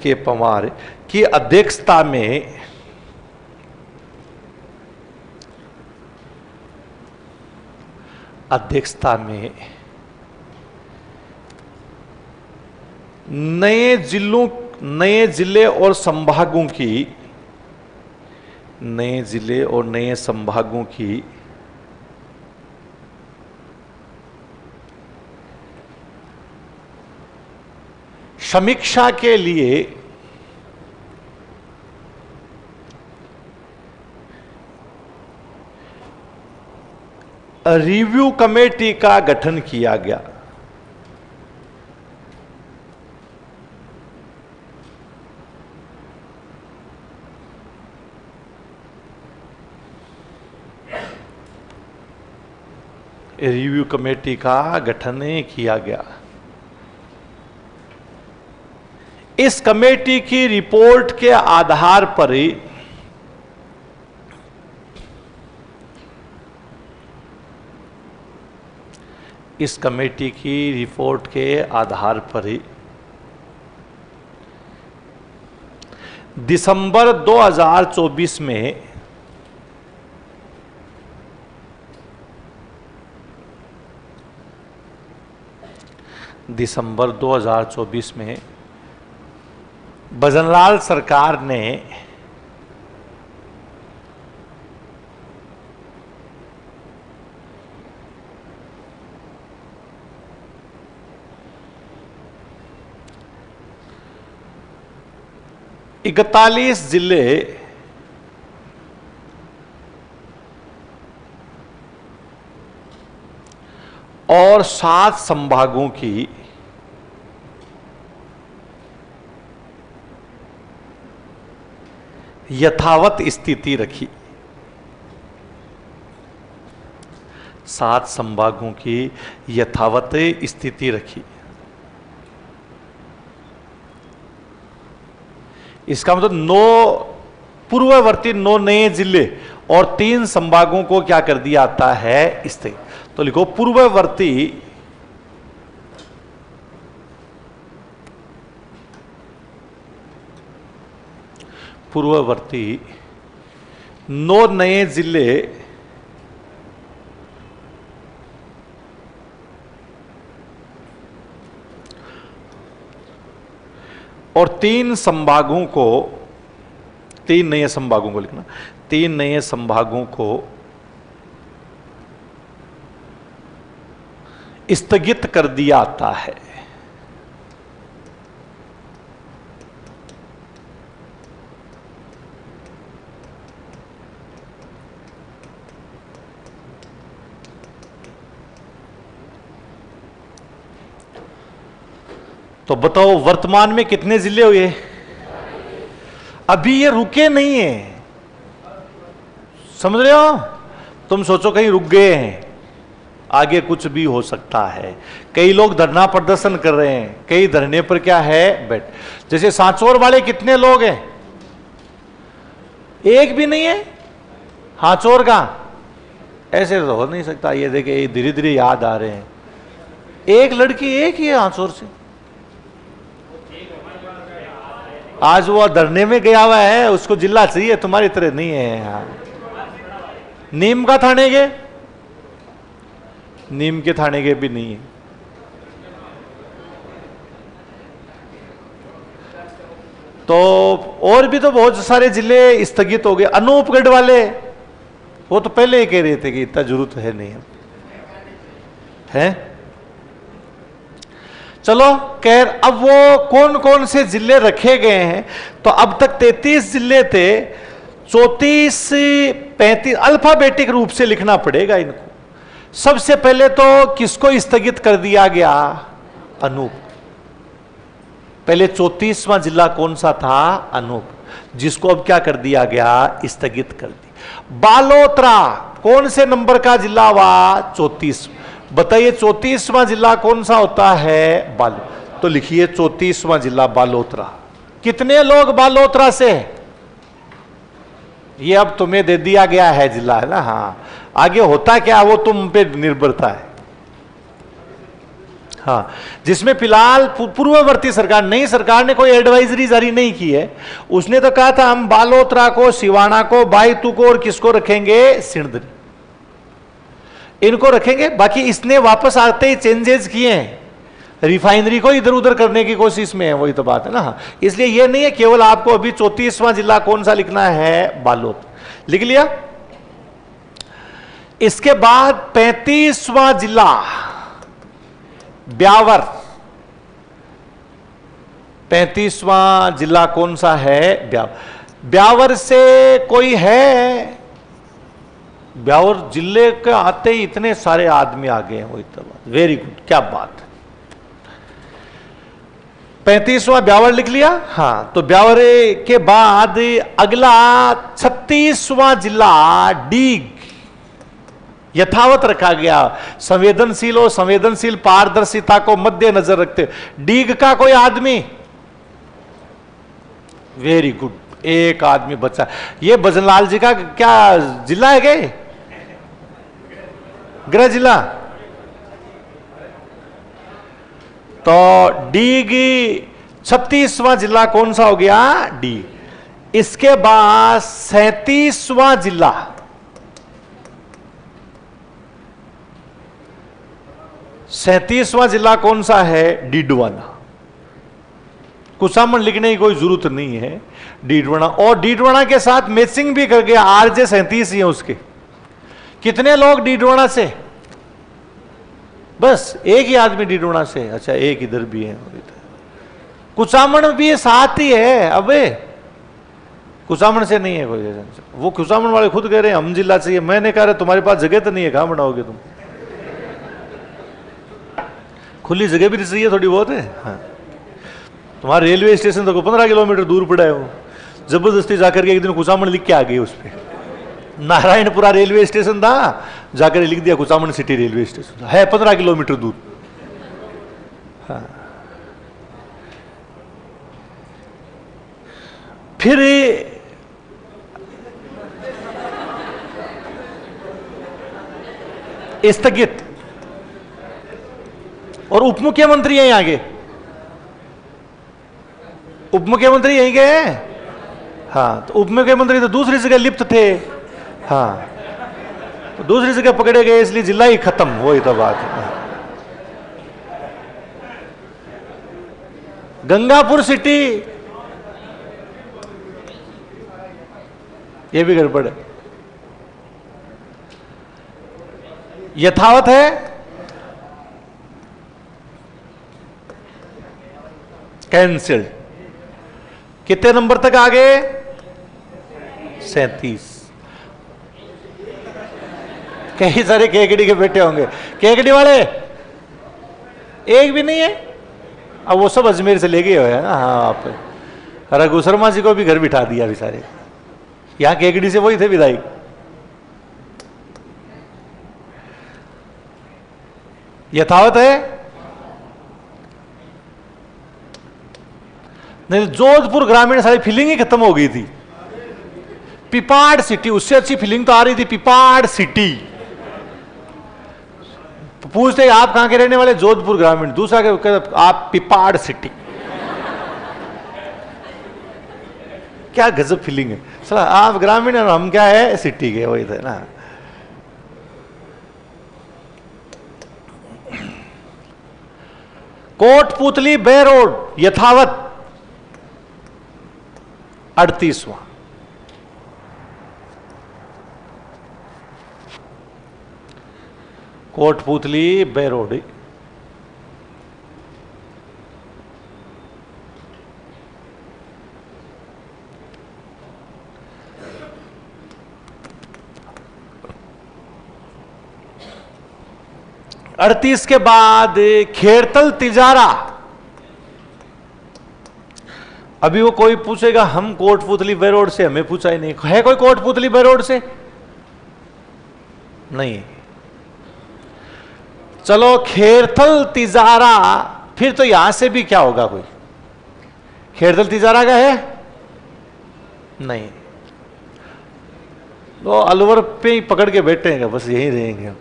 के पंवार की अध्यक्षता में नए जिले और संभागों की समीक्षा के लिए रिव्यू कमेटी का गठन किया गया। रिव्यू कमेटी का गठन किया गया। इस कमेटी की रिपोर्ट के आधार पर दिसंबर 2024 में भजनलाल सरकार ने इकतालीस जिले और 7 संभागों की यथावत स्थिति रखी। 7 संभागों की यथावत स्थिति रखी। इसका मतलब 9 पूर्ववर्ती 9 नए जिले और 3 संभागों को क्या कर दिया आता है स्थिति। तो लिखो पूर्ववर्ती पूर्ववर्ती 9 नए जिले और 3 संभागों को, 3 नए संभागों को लिखना, 3 नए संभागों को स्थगित कर दिया आता है। तो बताओ वर्तमान में कितने जिले हुए? अभी ये रुके नहीं है, समझ रहे हो? तुम सोचो कहीं रुक गए हैं, आगे कुछ भी हो सकता है। कई लोग धरना प्रदर्शन कर रहे हैं, कई धरने पर क्या है बैठ। जैसे सांचौर वाले कितने लोग हैं? एक भी नहीं है हाचौर का। ऐसे तो हो नहीं सकता। ये देखिए धीरे धीरे याद आ रहे हैं। एक लड़की एक ही है हाचौर से, आज वो धरने में गया हुआ है, उसको जिला चाहिए, तुम्हारी तरह नहीं है। यहाँ नीम का थाने के, नीम के थाने के भी नहीं है। तो और भी तो बहुत सारे जिले स्थगित हो गए। अनूपगढ़ वाले वो तो पहले ही कह रहे थे कि इतना जरूरत है नहीं है। चलो खैर, अब वो कौन कौन से जिले रखे गए हैं, तो अब तक 33 जिले थे, 34 35 अल्फाबेटिक रूप से लिखना पड़ेगा इनको। सबसे पहले तो किसको स्थगित कर दिया गया? अनूप। पहले 34वां जिला कौन सा था? अनूप, जिसको अब क्या कर दिया गया? स्थगित कर दी। बालोतरा कौन से नंबर का जिला हुआ? 34। बताइए 34वां जिला कौन सा होता है? बालो। तो लिखिए 34वां जिला बालोतरा। कितने लोग बालोतरा से? ये अब तुम्हें दे दिया गया है जिला, है ना। हाँ, आगे होता क्या वो तुम पे निर्भरता है। हाँ, जिसमें फिलहाल पूर्ववर्ती सरकार, नई सरकार ने कोई एडवाइजरी जारी नहीं की है। उसने तो कहा था हम बालोतरा को, सिवाना को, बायतू को और किसको रखेंगे? सिंध, इनको रखेंगे। बाकी इसने वापस आते ही चेंजेस किए हैं, रिफाइनरी को इधर उधर करने की कोशिश में है, वही तो बात है ना। इसलिए यह नहीं है केवल आपको अभी 34वां जिला कौन सा लिखना है? बालोद। लिख लिया। इसके बाद 35वां जिला ब्यावर। 35वां जिला कौन सा है? ब्यावर। ब्यावर से कोई है? ब्यावर जिले के आते ही इतने सारे आदमी आ गए हैं, वही तो बात। वेरी गुड, क्या बात है। 35वां ब्यावर लिख लिया। हाँ, तो ब्यावर के बाद अगला 36वां जिला डीग यथावत रखा गया। संवेदनशील और संवेदनशील पारदर्शिता को मद्देनजर रखते डीग का कोई आदमी? वेरी गुड, एक आदमी बचा। ये भजनलाल जी का क्या जिला है? गए गृह जिला। तो डीग 36वां जिला कौन सा हो गया? डी। इसके बाद 37वां जिला 37वां जिला कौन सा है? डीडवाना। कुसामन लिखने की कोई जरूरत नहीं है, डीडवाना। और डीडवाना के साथ मैचिंग भी कर गया, आरजे 37 ही है उसके। कितने लोग डीडवाना से? बस एक ही आदमी डीडवाना से। अच्छा, एक इधर भी है। कुसामन भी साथ ही है। अबे कुसामन से नहीं है कोई। वो कुसामन वाले खुद कह रहे हैं हम जिला चाहिए। मैंने कहा तुम्हारे पास जगह तो नहीं है, कहां बनाओगे तुम? खुली जगह भी चाहिए थोड़ी बहुत है। हाँ, तुम्हारा रेलवे स्टेशन तो 15 किलोमीटर दूर पड़ा है। वो जबरदस्ती जाकर के एक दिन कुसामन लिख के आ गई। उस पर नारायणपुरा रेलवे स्टेशन था, जाकर लिख दिया कुसामन सिटी रेलवे स्टेशन है, 15 किलोमीटर दूर। हाँ। फिर स्थगित। और उप मुख्यमंत्री यहीं आगे, उप मुख्यमंत्री यहीं गए। हाँ, तो उप मुख्यमंत्री तो दूसरी जगह लिप्त थे। हाँ, तो दूसरी जगह पकड़े गए, इसलिए जिला ही खत्म। वही तो बात है। गंगापुर सिटी, ये भी गड़बड़ है। यथावत है, कैंसिल। कितने नंबर तक आ गए? 37। कई सारे केकड़ी के बेटे होंगे। केकड़ी वाले एक भी नहीं है। अब वो सब अजमेर से ले गए हुए हैं ना। हाँ, आप रघु शर्मा जी को भी घर बिठा दिया बेचारे। यहां केकड़ी से वही थे विधायक। यथावत है। नहीं, जोधपुर ग्रामीण सारी फीलिंग ही खत्म हो गई थी। पिपाड़ सिटी, उससे अच्छी फीलिंग तो आ रही थी। पिपाड़ सिटी। पूछते आप कहां के रहने वाले? जोधपुर ग्रामीण। दूसरा आप पिपाड़ सिटी। क्या गजब फीलिंग है। सर आप ग्रामीण और हम क्या है? सिटी के। वही थे ना। कोटपुतली बे रोड यथावत 38वां। कोटपुतली बे रोड 38 के बाद खेड़तल तिजारा। अभी वो कोई पूछेगा हम कोटपुतली बेरोड से, हमें पूछा ही नहीं है कोई कोटपुतली बेरोड से, नहीं। चलो खेड़तल तिजारा, फिर तो यहां से भी क्या होगा, कोई खेड़तल तिजारा का है नहीं, तो अलवर पे ही पकड़ के बैठे हैं, बस यहीं रहेंगे।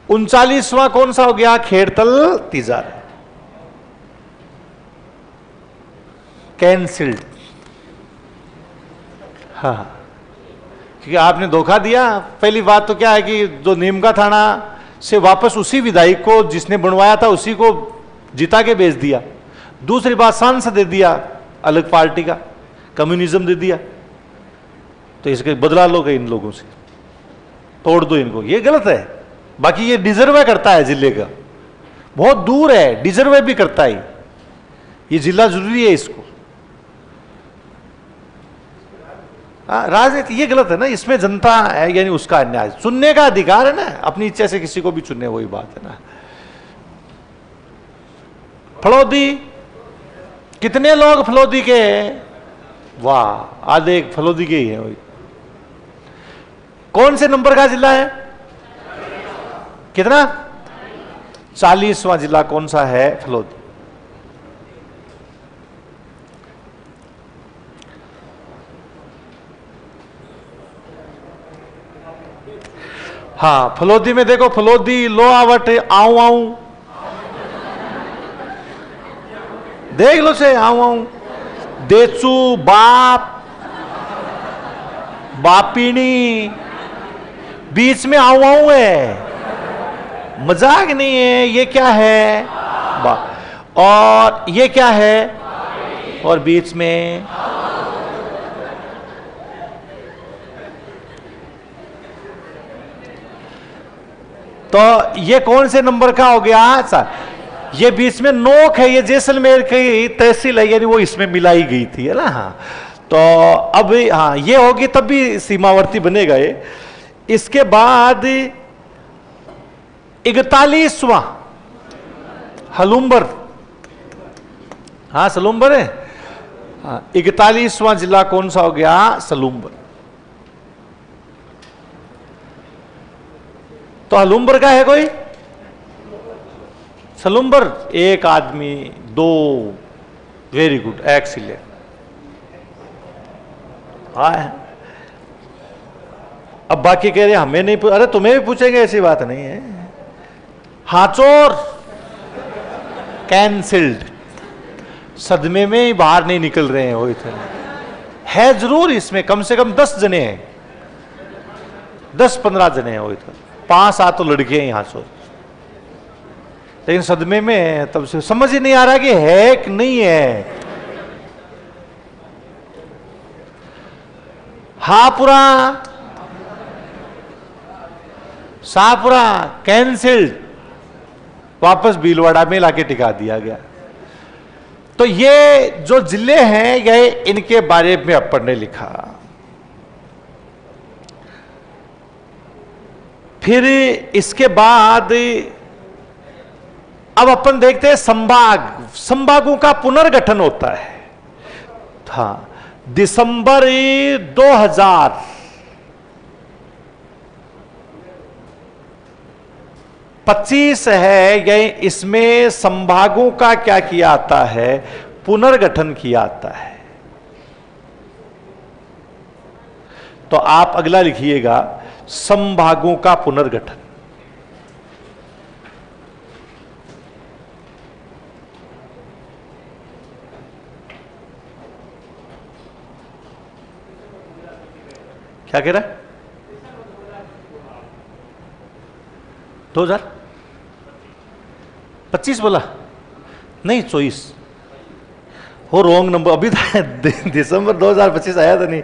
39वां कौन सा हो गया, खेड़तल तिजारा, कैंसिल्ड। हाँ, क्योंकि आपने धोखा दिया। पहली बात तो क्या है कि जो नीमका थाना से वापस उसी विधायक को जिसने बनवाया था उसी को जिता के भेज दिया। दूसरी बात, सांसद दे दिया अलग पार्टी का, कम्युनिज्म दे दिया, तो इसके बदला लो इन लोगों से, तोड़ दो इनको, ये गलत है। बाकी ये डिजर्व करता है जिले का, बहुत दूर है, डिजर्व भी करता है, ये जिला जरूरी है इसको। राजनीति ये गलत है ना, इसमें जनता है यानी उसका अन्याय, चुनने का अधिकार है ना, अपनी इच्छा से किसी को भी चुनने, वही बात है ना। फलोदी, कितने लोग फलोदी के हैं, वाह, आधे एक फलोदी के ही हैं। वही कौन से नंबर का जिला है, कितना, 40वां जिला कौन सा है, फलोदी। हाँ, फलोदी में देखो, फलोदी, लोहावट, आऊं आऊं, देख लो से, आऊं आऊं, देचू, बाप, बापिनी, बीच में आऊं आऊं है, मजाक नहीं है। ये क्या है, बाप, और ये क्या है, और बीच में तो ये कौन से नंबर का हो गया, ये बीच में नोक है, ये जैसलमेर की तहसील है, यानी वो इसमें मिलाई गई थी, है ना। हाँ, तो अब हाँ ये होगी तब भी सीमावर्ती बनेगा ये। इसके बाद 41वां हलुम्बर, हाँ सलुम्बर है, हाँ 41वां जिला कौन सा हो गया, सलुम्बर। तो हलुम्बर का है कोई, सलुम्बर, एक आदमी, दो, वेरी गुड, एक्सीलेंट। हाँ, अब बाकी कह रहे हमें नहीं, अरे तुम्हें भी पूछेंगे, ऐसी बात नहीं है। हाचोर, कैंसिल्ड, सदमे में ही बाहर नहीं निकल रहे हैं, वो इतने है जरूर, इसमें कम से कम 10 जने हैं, 10-15 जने हैं, वो इतने 5-7 तो लड़के हैं यहां से, लेकिन सदमे में तब से समझ ही नहीं आ रहा कि है कि नहीं है। हापुरा, शाहपुरा, कैंसिल्ड, वापस भीलवाड़ा में लाके टिका दिया गया। तो ये जो जिले हैं, ये इनके बारे में अपन ने लिखा। फिर इसके बाद अब अपन देखते हैं संभाग, संभागों का पुनर्गठन होता है। हाँ, दिसंबर 2025 है, ये इसमें संभागों का क्या किया आता है, पुनर्गठन किया आता है। तो आप अगला लिखिएगा, संभागों का पुनर्गठन। क्या कह रहा है, 2025 बोला नहीं, 24 हो, रॉन्ग नंबर। अभी दिसंबर 2025 आया था नहीं,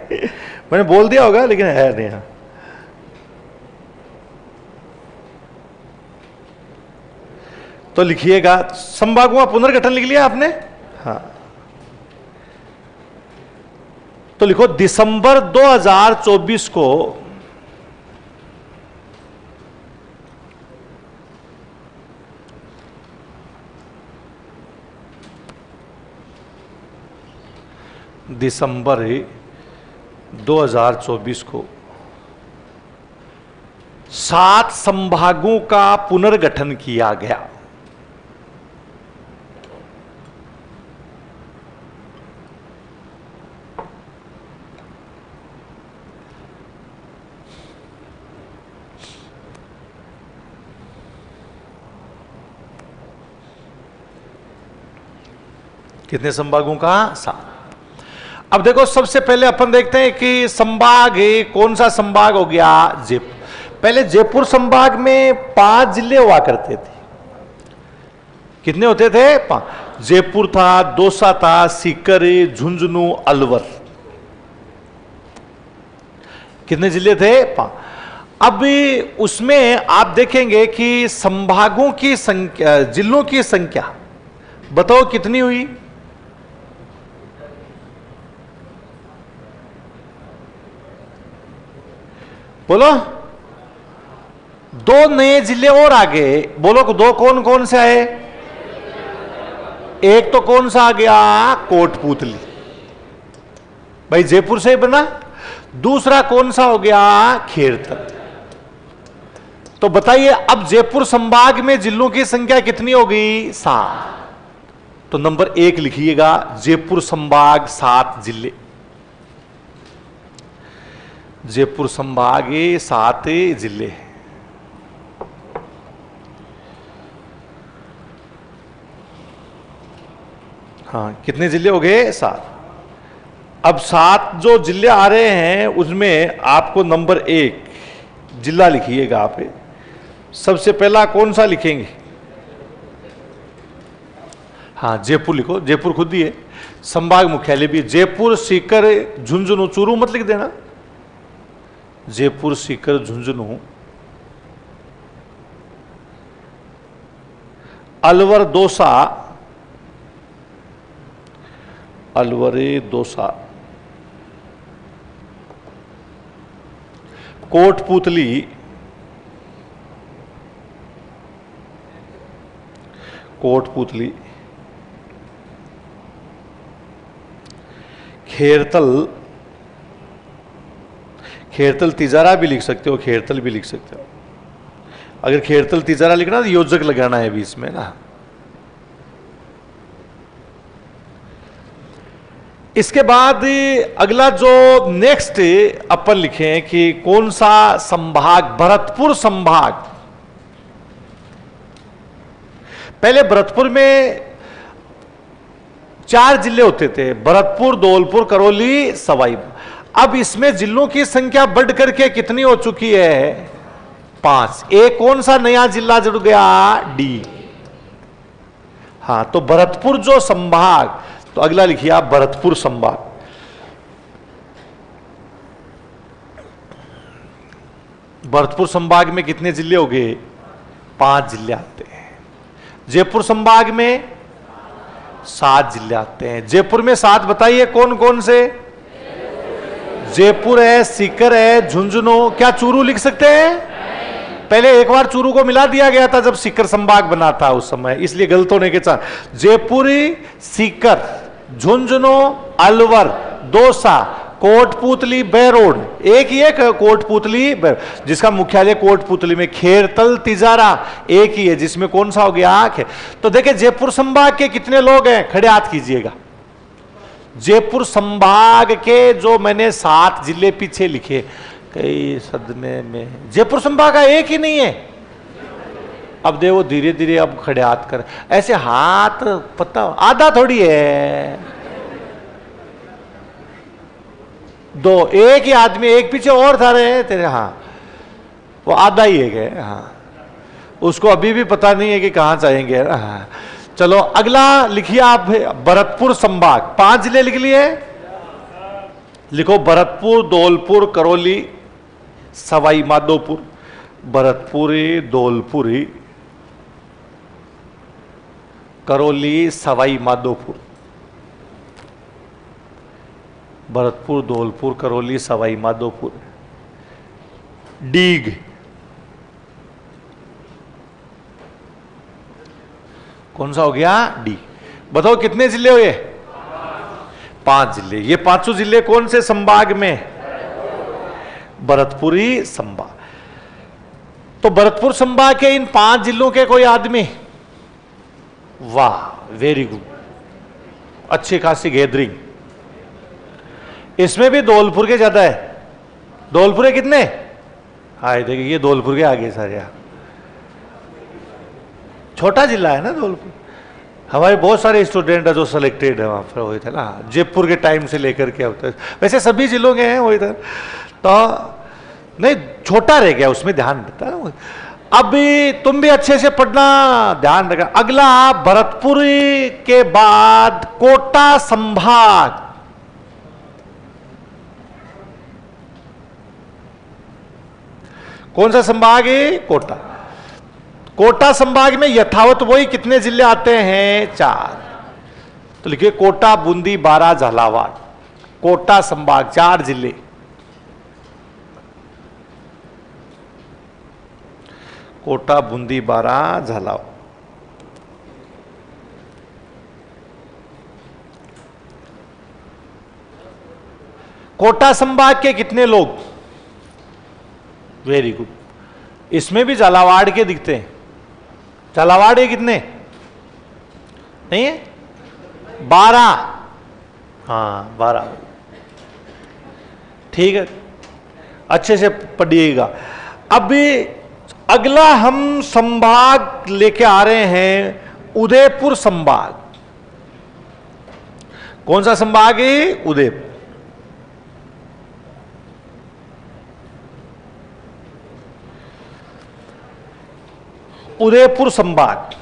मैंने बोल दिया होगा लेकिन है नहीं। हाँ, तो लिखिएगा, संभागों का पुनर्गठन लिख लिया आपने। हाँ, तो लिखो दिसंबर 2024 को दिसंबर 2024 को 7 संभागों का पुनर्गठन किया गया। कितने संभागों का? 7। अब देखो, सबसे पहले अपन देखते हैं कि संभाग है, कौन सा संभाग हो गया? जयपुर। पहले जयपुर संभाग में 5 जिले हुआ करते थे। कितने होते थे? 5। जयपुर था, दौसा था, सीकर, झुंझुनू, अलवर। कितने जिले थे? 5। अब उसमें आप देखेंगे कि संभागों की संख्या, जिलों की संख्या बताओ कितनी हुई? बोलो। 2 नए जिले और आ गए। बोलो, 2 कौन कौन से आए? एक तो कौन सा आ गया? कोटपुतली, भाई जयपुर से ही बना। दूसरा कौन सा हो गया? खेरतल। तो बताइए, अब जयपुर संभाग में जिलों की संख्या कितनी होगी? 7। तो नंबर 1 लिखिएगा, जयपुर संभाग 7 जिले। जयपुर संभाग 7 जिले। हाँ, कितने जिले हो गए? 7। अब 7 जो जिले आ रहे हैं उसमें आपको नंबर 1 जिला लिखिएगा आप। सबसे पहला कौन सा लिखेंगे? हाँ, जयपुर लिखो। जयपुर खुद ही है, संभाग मुख्यालय भी। जयपुर, सीकर, झुंझुनू, चूरू मत लिख देना। जयपुर, सीकर, झुंझुनू, अलवर, दौसा, अलवर, दौसा, कोटपुतली, कोटपुतली, खेरतल, खेरतल तिजारा भी लिख सकते हो, खेरतल भी लिख सकते हो। अगर खेरतल तिजारा लिखना तो योजक लगाना है बीच में ना। इसके बाद अगला जो नेक्स्ट अपन लिखें कि कौन सा संभाग? भरतपुर संभाग। पहले भरतपुर में 4 जिले होते थे, भरतपुर, धौलपुर, करौली, सवाई। अब इसमें जिलों की संख्या बढ़ करके कितनी हो चुकी है? 5। एक कौन सा नया जिला जुड़ गया? डी। हाँ, तो भरतपुर जो संभाग, तो अगला लिखिए आप, भरतपुर संभाग। भरतपुर संभाग में कितने जिले हो गए? 5 जिले आते हैं। जयपुर संभाग में 7 जिले आते हैं। जयपुर में 7 बताइए कौन कौन से? जयपुर है, सीकर है, झुंझुनू। क्या चूरू लिख सकते हैं? पहले एक बार चूरू को मिला दिया गया था जब सीकर संभाग बना था उस समय, इसलिए गलत होने के चांस। जयपुरी, सीकर, झुंझुनू, अलवर, दौसा, कोटपुतली, बेरोड। एक ही है कोटपुतली, जिसका मुख्यालय कोटपुतली में। खेरतल, तिजारा एक ही है, जिसमें कौन सा हो गया? आंख है। तो देखिए, जयपुर संभाग के कितने लोग हैं? खड़े हाथ कीजिएगा। जयपुर संभाग के जो मैंने 7 जिले पीछे लिखे, कई सदमे में जयपुर संभाग का एक ही नहीं है। अब देखो, धीरे धीरे अब खड़े हाथ कर, ऐसे हाथ पता आधा थोड़ी है, 2, एक ही आदमी, एक पीछे और था रहे तेरे। हाँ, वो आधा ही है। हाँ, उसको अभी भी पता नहीं है कि कहां जाएंगे। हाँ, चलो अगला लिखिए आप, भरतपुर संभाग। 5 जिले लिख लिए, लिखो भरतपुर, धौलपुर, करौली, सवाई माधोपुर। भरतपुरी, धौलपुरी, करौली, सवाई माधोपुर। भरतपुर, धौलपुर, करौली, सवाई माधोपुर। डीग, कौन सा हो गया? डी। बताओ कितने जिले हुए? 5 जिले। ये पांचों जिले कौन से संभाग में? भरतपुरी संभाग। तो भरतपुर संभाग के इन 5 जिलों के कोई आदमी? वाह, वेरी गुड, अच्छी खासी गैदरिंग। इसमें भी धौलपुर के ज्यादा है। धौलपुर के कितने? हाय देखिए, ये धौलपुर के आगे सारे। छोटा जिला है ना धौलपुर। हमारे बहुत सारे स्टूडेंट है जो सिलेक्टेड है वहां पर, वही थे ना, जयपुर के टाइम से लेकर के अब तक। वैसे सभी जिलों के हैं वही, तो नहीं, छोटा रह गया, उसमें ध्यान देता है। अभी तुम भी अच्छे से पढ़ना, ध्यान रखना। अगला भरतपुर के बाद कोटा संभाग। कौन सा संभाग है? कोटा। कोटा संभाग में यथावत वही कितने जिले आते हैं? 4। तो लिखिए कोटा, बूंदी, बारां, झालावाड़। कोटा संभाग 4 जिले। कोटा, बूंदी, बारां, झालावाड़। कोटा संभाग के कितने लोग? Very good. इसमें भी झालावाड़ के दिखते हैं। झालावाड़ के कितने? नहीं है? 12। हाँ 12, ठीक है, अच्छे से पढ़िएगा। अभी अगला हम संभाग लेके आ रहे हैं उदयपुर संभाग। कौन सा संभाग है? उदयपुर। उदयपुर संभाग।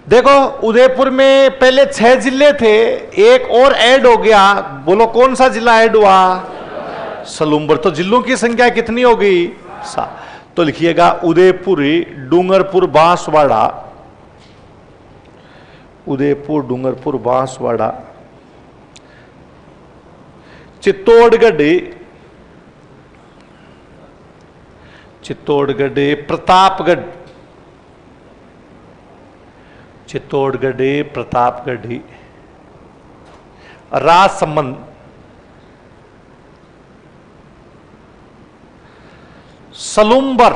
देखो उदयपुर में पहले 6 जिले थे, एक और ऐड हो गया। बोलो कौन सा जिला ऐड हुआ? सलूम्बर। तो जिलों की संख्या कितनी हो गई? 7। तो लिखिएगा उदयपुरी, डूंगरपुर, बांसवाड़ा। उदयपुर, डूंगरपुर, बांसवाड़ा, चित्तौड़गढ़, चित्तौड़गढ़, प्रतापगढ़, चित्तौड़गढ़, प्रतापगढ़, राजसमंद, सलूम्बर,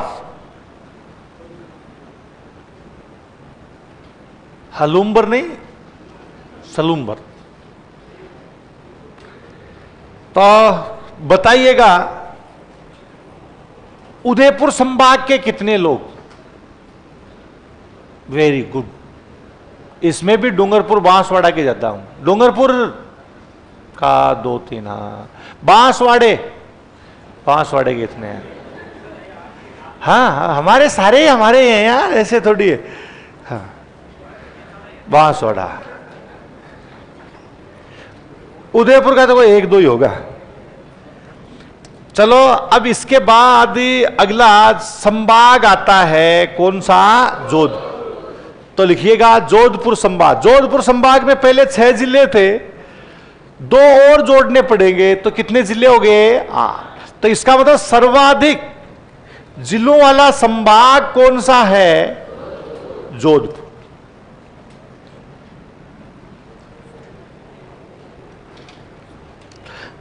हलूम्बर नहीं, सलूम्बर। तो बताइएगा उदयपुर संभाग के कितने लोग? Very good. इसमें भी डूंगरपुर, बांसवाड़ा के जाता हूं। डूंगरपुर का 2-3। हाँ, बांसवाड़े, बांसवाड़े कितने हैं? हाँ, हमारे सारे हमारे हैं यार, ऐसे थोड़ी है। हाँ, बांसवाड़ा। उदयपुर का तो कोई 1-2 ही होगा। चलो अब इसके बाद अगला संभाग आता है कौन सा? जोधपुर। तो लिखिएगा जोधपुर संभाग। जोधपुर संभाग में पहले 6 जिले थे, 2 और जोड़ने पड़ेंगे, तो कितने जिले हो गए? 8। तो इसका मतलब सर्वाधिक जिलों वाला संभाग कौन सा है? जोधपुर।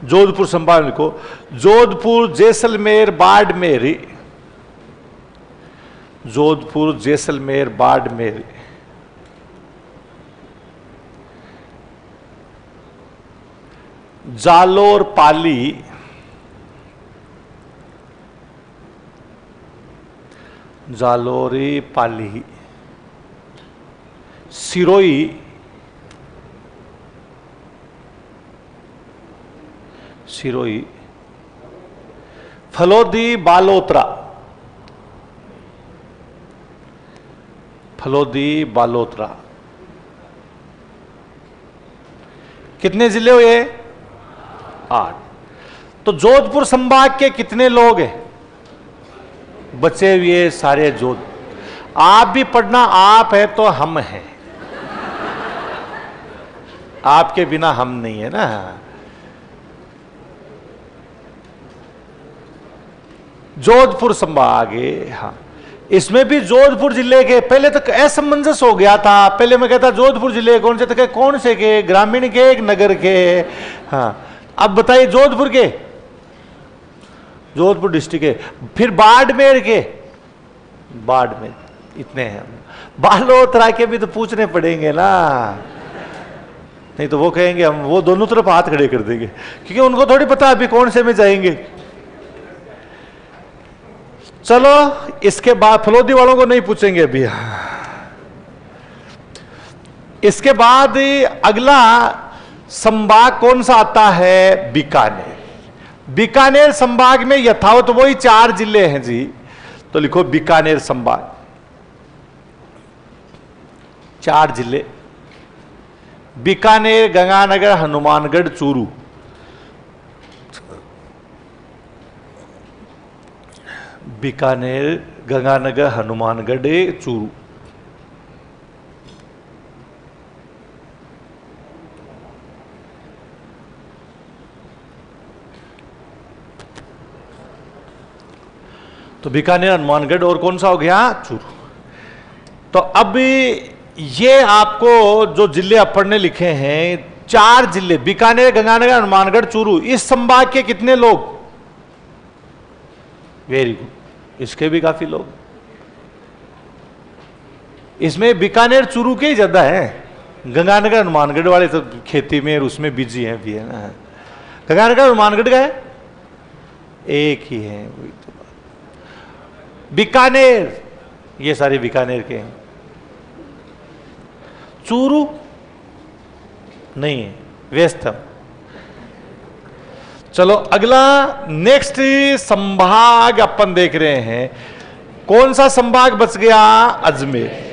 जोधपुर संभाग लिखो। जोधपुर, जैसलमेर, बाड़मेर। जोधपुर, जैसलमेर, बाड़मेर, जालोर, पाली, जालोरी, पाली, सिरोही, सिरोही, फलोदी, बालोतरा, फलोदी, बालोतरा। कितने जिले हुए? 8। तो जोधपुर संभाग के कितने लोग हैं? बचे हुए सारे जोध। आप भी पढ़ना, आप है तो हम हैं, आपके बिना हम नहीं है ना। जोधपुर संभाग है। हाँ, इसमें भी जोधपुर जिले के, पहले तो असमंजस हो गया था, पहले मैं कहता जोधपुर जिले कौन से, तो कौन से के, ग्रामीण के एक नगर के। हाँ अब बताइए जोधपुर के, जोधपुर डिस्ट्रिक्ट के, फिर बाड़मेर के, बाड़मेर, इतने हैं। बालोतरा के भी तो पूछने पड़ेंगे ना, नहीं तो वो कहेंगे हम, वो दोनों तरफ हाथ खड़े कर देंगे, क्योंकि उनको थोड़ी पता अभी कौन से में जाएंगे। चलो इसके बाद फलोदी वालों को नहीं पूछेंगे अभी। इसके बाद अगला संभाग कौन सा आता है, बीकानेर। बीकानेर संभाग में यथावत वही 4 जिले हैं जी, तो लिखो बीकानेर संभाग, 4 जिले, बीकानेर, गंगानगर, हनुमानगढ़, चूरू। बीकानेर, गंगानगर, हनुमानगढ़, चूरू। तो बीकानेर, हनुमानगढ़ और कौन सा हो गया, चूरू। तो अब ये आपको जो जिले अपन ने लिखे हैं, 4 जिले, बीकानेर, गंगानगर, हनुमानगढ़, चूरू, इस संभाग के कितने लोग, वेरी गुड, इसके भी काफी लोग। इसमें बीकानेर चूरू के ही ज्यादा है, गंगानगर हनुमानगढ़ वाले तो खेती में और उसमें बिजी हैं भी, है ना। गंगानगर हनुमानगढ़ का है, एक ही है, वही तो बात। बीकानेर, ये सारे बीकानेर के हैं। चूरू नहीं है, व्यस्त। चलो अगला नेक्स्ट संभाग अपन देख रहे हैं, कौन सा संभाग बच गया, अजमेर।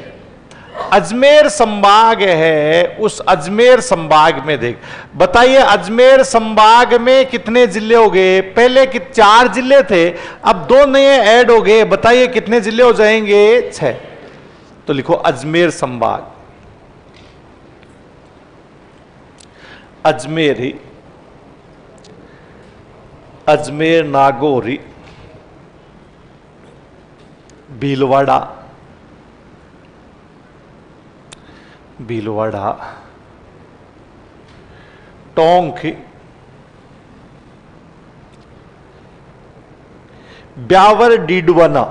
अजमेर संभाग है, उस अजमेर संभाग में देख, बताइए अजमेर संभाग में कितने जिले हो गए, पहले 4 जिले थे, अब 2 नए ऐड हो गए, बताइए कितने जिले हो जाएंगे, 6। तो लिखो अजमेर संभाग, अजमेरी, अजमेर, नागौरी, भीलवाड़ा, भीलवाड़ा, टोंक, ब्यावर, डीडवाना,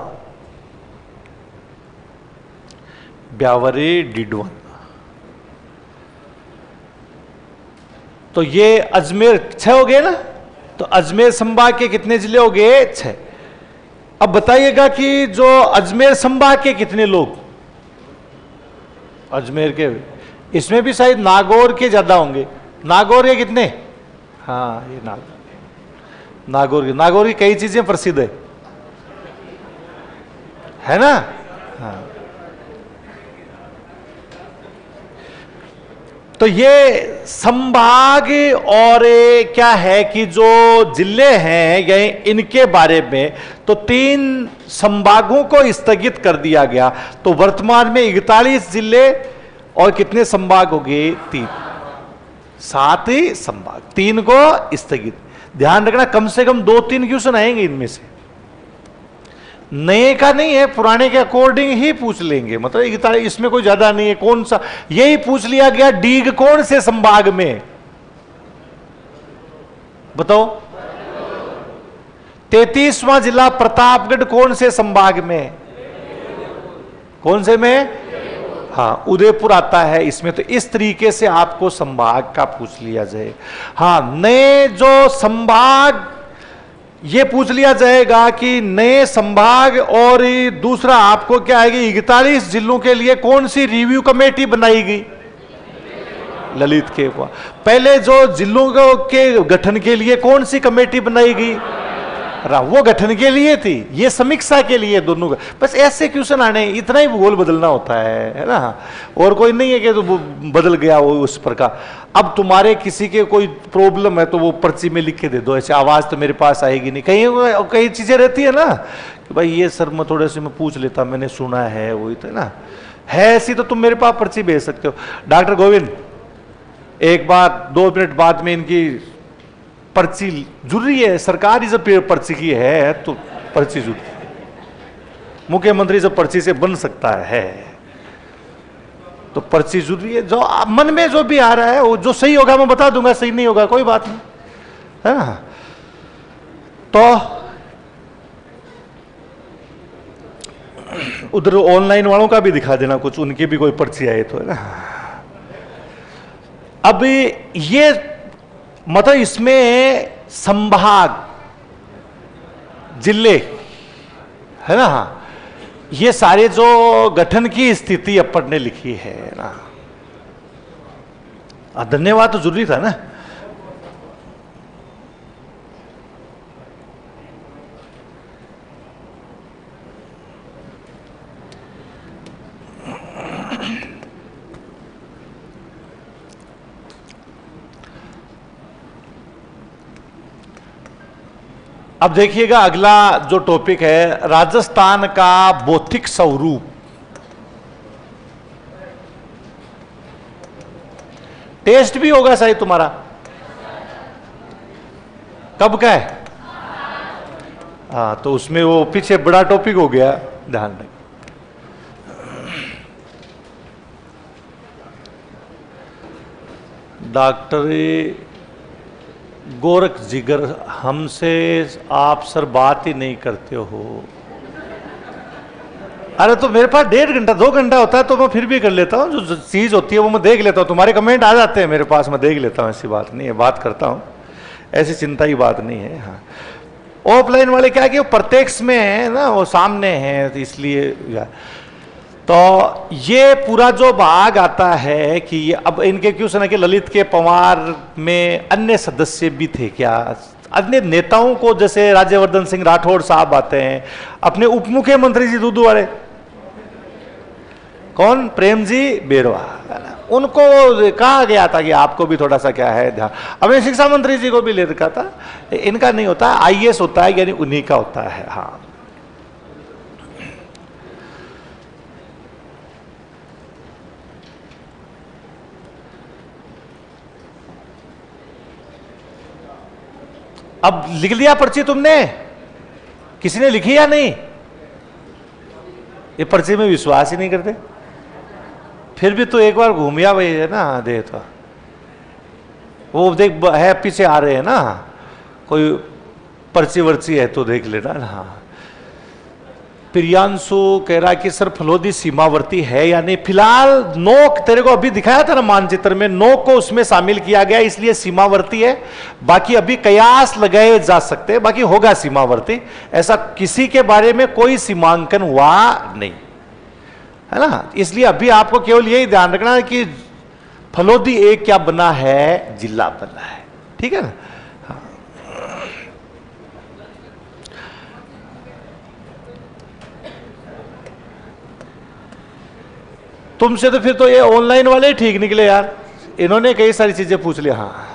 ब्यावरे, डीडवाना। तो ये अजमेर 6 हो गए ना, तो अजमेर संभाग के कितने जिले हो गए, 6। अब बताइएगा कि जो अजमेर संभाग के कितने लोग, अजमेर के, इसमें भी शायद नागौर के ज्यादा होंगे, नागौर के कितने, हाँ ये नागौर की कई चीजें प्रसिद्ध है ना, हाँ। तो ये संभाग और क्या है कि जो जिले हैं ये इनके बारे में, तो 3 संभागों को स्थगित कर दिया गया। तो वर्तमान में 41 जिले और कितने संभाग हो गए, 3, 7 संभाग, 3 को स्थगित। ध्यान रखना कम से कम 2-3 क्वेश्चन आएंगे इनमें से, नए का नहीं है, पुराने के अकॉर्डिंग ही पूछ लेंगे, मतलब इसमें कोई ज्यादा नहीं है। कौन सा, यही पूछ लिया गया, डीग कौन से संभाग में, बताओ। 33वां जिला प्रतापगढ़ कौन से संभाग में, कौन से में, हाँ उदयपुर आता है इसमें। तो इस तरीके से आपको संभाग का पूछ लिया जाए। हाँ नए जो संभाग, ये पूछ लिया जाएगा कि नए संभाग, और दूसरा आपको क्या आएगी, 41 जिलों के लिए कौन सी रिव्यू कमेटी बनाई गई, ललित के पहले जो जिलों के गठन के लिए कौन सी कमेटी बनाई गई, वो गठन के लिए थी, ये समीक्षा के लिए, दोनों का। बस ऐसे क्वेश्चन आने, इतना ही भूगोल बदलना होता है ना, और कोई नहीं है कि तो बदल गया वो उस प्रकार। अब तुम्हारे किसी के कोई प्रॉब्लम है तो वो पर्ची में लिख के दे दो, ऐसे आवाज तो मेरे पास आएगी नहीं। कहीं कई चीजें रहती है ना कि भाई ये सर मैं थोड़े से मैं पूछ लेता, मैंने सुना है, वही तो ना है, ऐसी तो तुम मेरे पास पर्ची भेज सकते हो। डॉक्टर गोविंद एक बार 2 मिनट बाद में इनकी पर्ची जरूरी है, सरकारी जब पर्ची की है तो पर्ची जरूरी, मुख्यमंत्री जब पर्ची से बन सकता है तो पर्ची जरूरी है। जो मन में जो भी आ रहा है वो जो सही होगा मैं बता दूंगा, सही नहीं होगा कोई बात नहीं, है ना। तो उधर ऑनलाइन वालों का भी दिखा देना कुछ, उनकी भी कोई पर्ची आए तो, है ना। अब ये मतलब इसमें संभाग, जिले, है ना, ये सारे जो गठन की स्थिति अपन ने लिखी है ना। धन्यवाद तो जरूरी था ना। अब देखिएगा अगला जो टॉपिक है, राजस्थान का भौतिक स्वरूप। टेस्ट भी होगा शायद तुम्हारा, कब का है? हाँ, तो उसमें वो पीछे बड़ा टॉपिक हो गया, ध्यान रख। डॉक्टर गोरख जिगर, हमसे आप सर बात ही नहीं करते हो। अरे तो मेरे पास 1.5 घंटा 2 घंटा होता है तो मैं फिर भी कर लेता हूँ, जो चीज होती है वो मैं देख लेता हूँ। तुम्हारे कमेंट आ जाते हैं मेरे पास, मैं देख लेता हूँ, ऐसी बात नहीं है, बात करता हूँ, ऐसी चिंता की बात नहीं है। हाँ, ऑफलाइन वाले क्या कि वो प्रत्यक्ष में है ना, वो सामने है, तो इसलिए। तो ये पूरा जो भाग आता है कि अब इनके क्वेश्चन है कि ललित के पवार में अन्य सदस्य भी थे क्या, अन्य नेताओं को, जैसे राज्यवर्धन सिंह राठौड़ साहब आते हैं, अपने उप मुख्यमंत्री जी दूधू वाले, कौन, प्रेम जी बेरवा, उनको कहा गया था कि आपको भी थोड़ा सा क्या है ध्यान। अब शिक्षा मंत्री जी को भी ले रखा था। इनका नहीं होता, आईएएस होता है, यानी उन्हीं का होता है। हाँ, अब लिख लिया पर्ची तुमने, किसी ने लिखी या नहीं? ये पर्ची में विश्वास ही नहीं करते। फिर भी तो एक बार घूमिया भाई, है ना, दे तो वो देख है, पीछे आ रहे हैं ना, कोई पर्ची वर्ची है तो देख लेना ना। हाँ, प्रियांशु कह रहा कि सर फलोदी सीमावर्ती है या नहीं। फिलहाल नोक तेरे को अभी दिखाया था ना मानचित्र में, नोक को उसमें शामिल किया गया, इसलिए सीमावर्ती है। बाकी अभी कयास लगाए जा सकते हैं, बाकी होगा सीमावर्ती। ऐसा किसी के बारे में कोई सीमांकन हुआ नहीं, है ना। इसलिए अभी आपको केवल यही ध्यान रखना है कि फलोदी एक क्या बना है, जिला बना है, ठीक है ना। तुमसे तो फिर तो ये ऑनलाइन वाले ही ठीक निकले यार, इन्होंने कई सारी चीजें पूछ लिया। हाँ,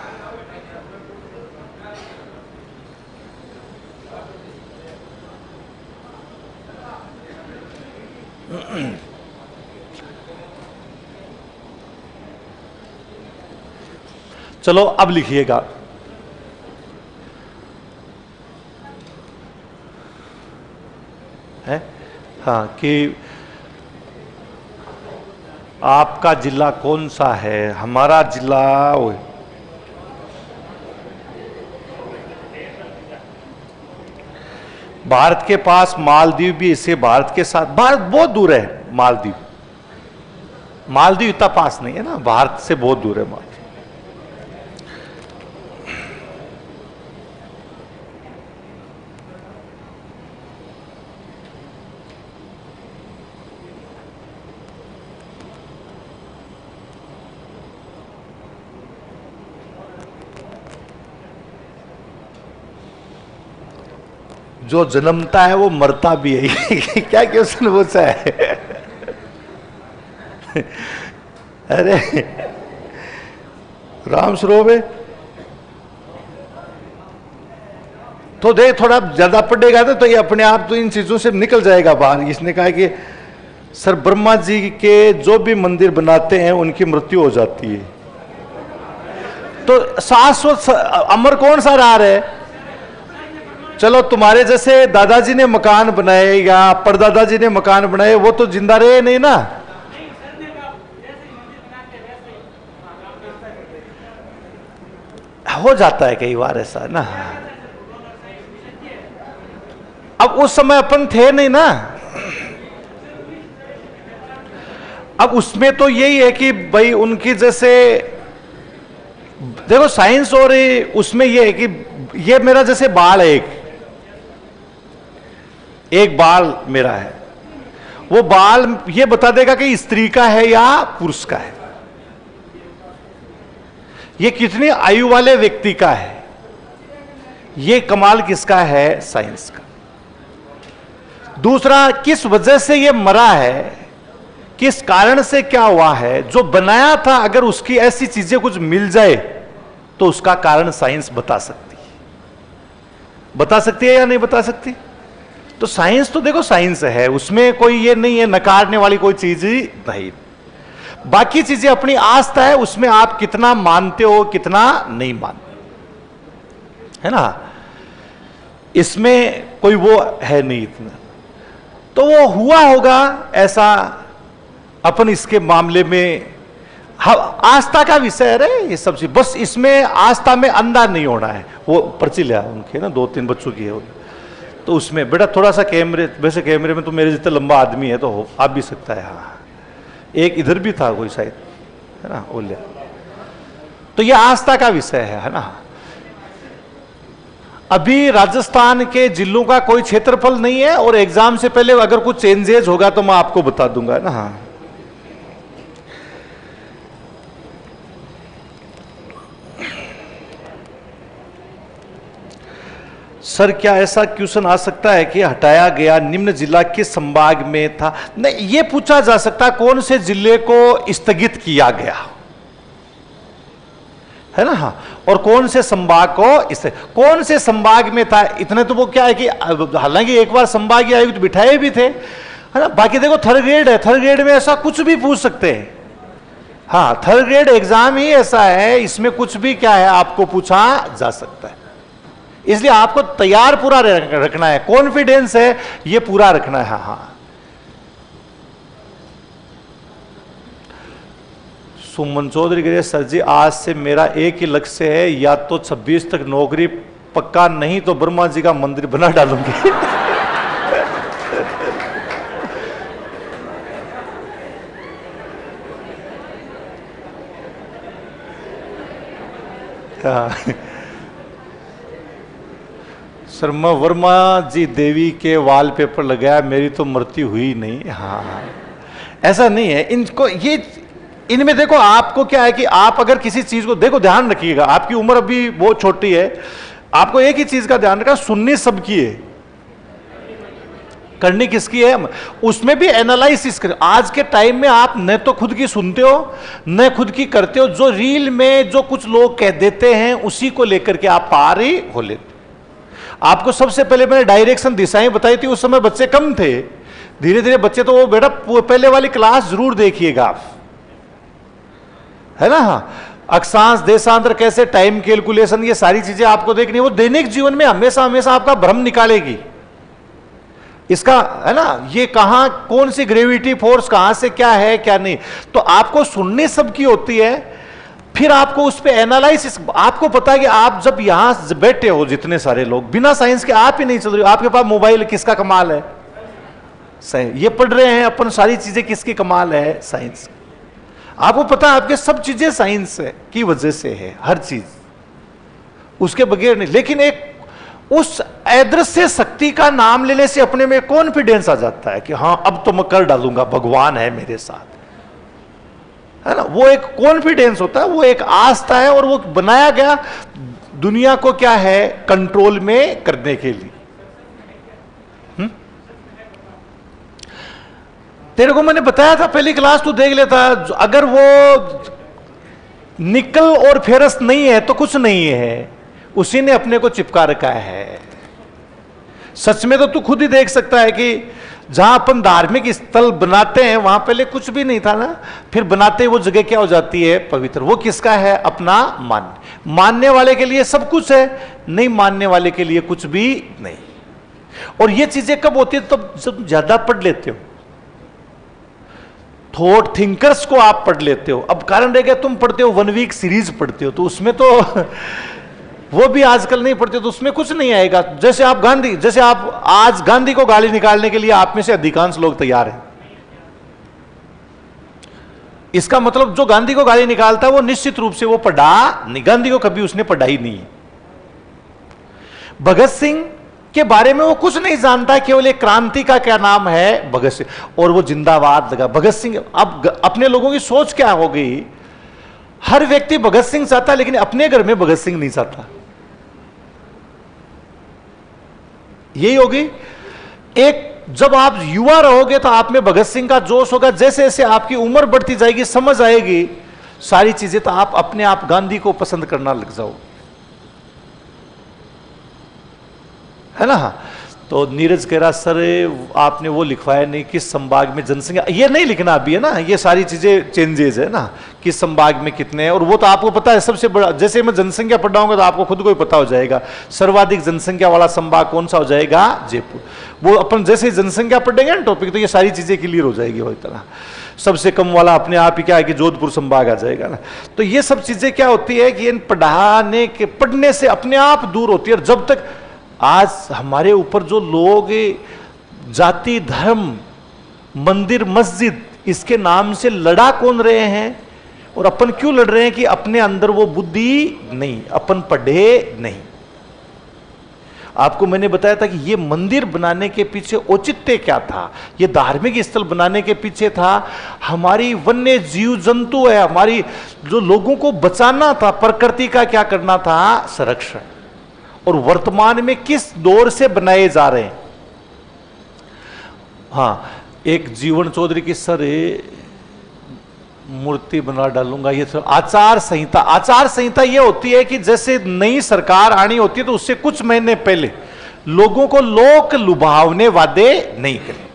चलो अब लिखिएगा, है हाँ, कि आपका जिला कौन सा है? हमारा जिला भारत के पास मालदीव भी, इससे भारत के साथ, भारत बहुत दूर है मालदीव, मालदीव इतना पास नहीं है ना, भारत से बहुत दूर है मालदीव। जो जन्मता है वो मरता भी है। क्या क्वेश्चन पूछा है? अरे राम स्वरूप है तो देख, थोड़ा ज्यादा पढ़ेगा तो ये अपने आप तो इन चीजों से निकल जाएगा बाहर। इसने कहा कि सर ब्रह्मा जी के जो भी मंदिर बनाते हैं उनकी मृत्यु हो जाती है, तो शाश्वत अमर कौन सा रहा है? चलो तुम्हारे जैसे दादाजी ने मकान बनाए या परदादाजी ने मकान बनाए, वो तो जिंदा रहे नहीं ना। हो जाता है कई बार ऐसा ना। अब उस समय अपन थे नहीं ना। अब उसमें तो यही है कि भाई उनकी जैसे देखो साइंस, और उसमें यह है कि ये मेरा जैसे बाल है, एक बाल मेरा है, वो बाल ये बता देगा कि स्त्री का है या पुरुष का है, ये कितनी आयु वाले व्यक्ति का है। ये कमाल किसका है? साइंस का। दूसरा, किस वजह से ये मरा है, किस कारण से क्या हुआ है, जो बनाया था अगर उसकी ऐसी चीजें कुछ मिल जाए तो उसका कारण साइंस बता सकती है या नहीं बता सकती? तो साइंस तो देखो साइंस है, उसमें कोई ये नहीं है, नकारने वाली कोई चीज ही नहीं। बाकी चीजें अपनी आस्था है, उसमें आप कितना मानते हो कितना नहीं मानते, है ना। इसमें कोई वो है नहीं इतना, तो वो हुआ होगा ऐसा। अपन इसके मामले में आस्था का विषय है रे ये सब चीज, बस इसमें आस्था में अंधा नहीं होना है। वो पर्ची लिया उनके ना, 2-3 बच्चों की है, तो उसमें बेटा थोड़ा सा कैमरे, वैसे कैमरे में तो मेरे जितना लंबा आदमी है तो आ भी सकता है। हाँ, एक इधर भी था कोई शायद, है ना, वो लिया। तो ये आस्था का विषय है ना। अभी राजस्थान के जिलों का कोई क्षेत्रफल नहीं है, और एग्जाम से पहले अगर कुछ चेंजेस होगा तो मैं आपको बता दूंगा ना। हाँ, सर क्या ऐसा क्वेश्चन आ सकता है कि हटाया गया निम्न जिला किस संभाग में था? नहीं, ये पूछा जा सकता है कौन से जिले को स्थगित किया गया, है ना। हाँ, और कौन से संभाग को इसे कौन से संभाग में था, इतने तो वो क्या है कि हालांकि एक बार संभागीय आयुक्त बिठाए भी थे, है ना। बाकी देखो थर्ड ग्रेड है, थर्ड ग्रेड में ऐसा कुछ भी पूछ सकते हैं। हाँ, थर्ड ग्रेड एग्जाम ही ऐसा है, इसमें कुछ भी क्या है आपको पूछा जा सकता है। इसलिए आपको तैयार पूरा रखना है, कॉन्फिडेंस है ये पूरा रखना है। हाँ, सुमन चौधरी कह रहे सर जी आज से मेरा एक ही लक्ष्य है, या तो 26 तक नौकरी पक्का, नहीं तो ब्रह्मा जी का मंदिर बना डालूंगी। सर मैं वर्मा जी देवी के वॉलपेपर लगाया, मेरी तो मृत्यु हुई नहीं। हाँ, ऐसा नहीं है। इनको ये इनमें देखो आपको क्या है कि आप अगर किसी चीज को देखो, ध्यान रखिएगा, आपकी उम्र अभी बहुत छोटी है, आपको एक ही चीज का ध्यान रखना, सुननी सबकी है, करनी किसकी है, उसमें भी एनालिसिस कर। आज के टाइम में आप न तो खुद की सुनते हो न खुद की करते हो, जो रील में जो कुछ लोग कह देते हैं उसी को लेकर के आप पार ही हो लेते। आपको सबसे पहले मैंने डायरेक्शन दिशाएं बताई थी, उस समय बच्चे कम थे, धीरे धीरे बच्चे तो वो बेटा पहले वाली क्लास जरूर देखिएगा आप, है ना। हाँ, अक्षांश देशांतर कैसे, टाइम कैलकुलेशन, ये सारी चीजें आपको देखनी, वो दैनिक जीवन में हमेशा हमेशा आपका भ्रम निकालेगी इसका, है ना। ये कहां कौन सी ग्रेविटी फोर्स कहां से क्या है क्या नहीं, तो आपको सुनने सबकी होती है। फिर आपको उस पर एनालिसिस, आपको पता है कि आप जब यहां बैठे हो जितने सारे लोग बिना साइंस के आप ही नहीं चल रहे हो, आपके पास मोबाइल, किसका कमाल है? सही, ये पढ़ रहे हैं अपन, सारी चीजें किसकी कमाल है? साइंस। आपको पता है आपके सब चीजें साइंस की वजह से है, हर चीज उसके बगैर नहीं। लेकिन एक उस अदृश्य शक्ति का नाम लेने से अपने में कॉन्फिडेंस आ जाता है कि हां अब तो मैं कर डालूंगा, भगवान है मेरे साथ, है ना। वो एक कॉन्फिडेंस होता है, वो एक आस्था है, और वो बनाया गया दुनिया को क्या है, कंट्रोल में करने के लिए। तेरे को मैंने बताया था पहली क्लास, तू देख लेता, अगर वो निकल और फेरस नहीं है तो कुछ नहीं है, उसी ने अपने को चिपका रखा है। सच में तो तू खुद ही देख सकता है कि जहां अपन धार्मिक स्थल बनाते हैं वहां पहले कुछ भी नहीं था ना, फिर बनाते ही वो जगह क्या हो जाती है? पवित्र। वो किसका है? अपना मानने वाले के लिए सब कुछ है, नहीं मानने वाले के लिए कुछ भी नहीं। और ये चीजें कब होती है? तब जब ज्यादा पढ़ लेते हो, थॉट थिंकर्स को आप पढ़ लेते हो। अब कारण रह गया, तुम पढ़ते हो 1 वीक सीरीज पढ़ते हो, तो उसमें तो वो भी आजकल नहीं पढ़ते, तो उसमें कुछ नहीं आएगा। जैसे आप आज गांधी को गाली निकालने के लिए आप में से अधिकांश लोग तैयार हैं। इसका मतलब जो गांधी को गाली निकालता है वो निश्चित रूप से वो पढ़ा नहीं, गांधी को कभी उसने पढ़ा ही नहीं। भगत सिंह के बारे में वो कुछ नहीं जानता, केवल एक क्रांति का क्या नाम है? भगत सिंह, और वो जिंदाबाद लगा भगत सिंह। अब अपने लोगों की सोच क्या हो गई? हर व्यक्ति भगत सिंह चाहता है, लेकिन अपने घर में भगत सिंह नहीं चाहता। यही होगी। एक जब आप युवा रहोगे तो आप में भगत सिंह का जोश होगा, जैसे जैसे आपकी उम्र बढ़ती जाएगी, समझ आएगी सारी चीजें, तो आप अपने आप गांधी को पसंद करना लग जाओ, है ना। तो नीरज कह रहा सर आपने वो लिखवाया नहीं किस संभाग में जनसंख्या, ये नहीं लिखना अभी, है ना। ये सारी चीजें चेंजेस है ना, किस संभाग में कितने हैं, और वो तो आपको पता है सबसे बड़ा। जैसे मैं जनसंख्या पढ़ाऊंगा तो आपको खुद को ही पता हो जाएगा सर्वाधिक जनसंख्या वाला संभाग कौन सा हो जाएगा? जयपुर। वो अपन जैसे जनसंख्या पढ़ेंगे ना टॉपिक, तो ये सारी चीजें क्लियर हो जाएगी। वो इतना सबसे कम वाला अपने आप ही क्या है कि जोधपुर संभाग आ जाएगा ना। तो ये सब चीजें क्या होती है कि इन पढ़ने से अपने आप दूर होती है। और जब तक आज हमारे ऊपर जो लोग जाति धर्म मंदिर मस्जिद इसके नाम से लड़ा कौन रहे हैं, और अपन क्यों लड़ रहे हैं? कि अपने अंदर वो बुद्धि नहीं, अपन पढ़े नहीं। आपको मैंने बताया था कि ये मंदिर बनाने के पीछे औचित्य क्या था, ये धार्मिक स्थल बनाने के पीछे था हमारी वन्य जीव जंतु है, हमारी जो लोगों को बचाना था, प्रकृति का क्या करना था? संरक्षण। और वर्तमान में किस दौर से बनाए जा रहे हैं? हाँ, एक जीवन चौधरी की सर मूर्ति बना डालूंगा। ये तो आचार संहिता ये होती है कि जैसे नई सरकार आनी होती है तो उससे कुछ महीने पहले लोगों को लोक लुभावने वादे नहीं करें,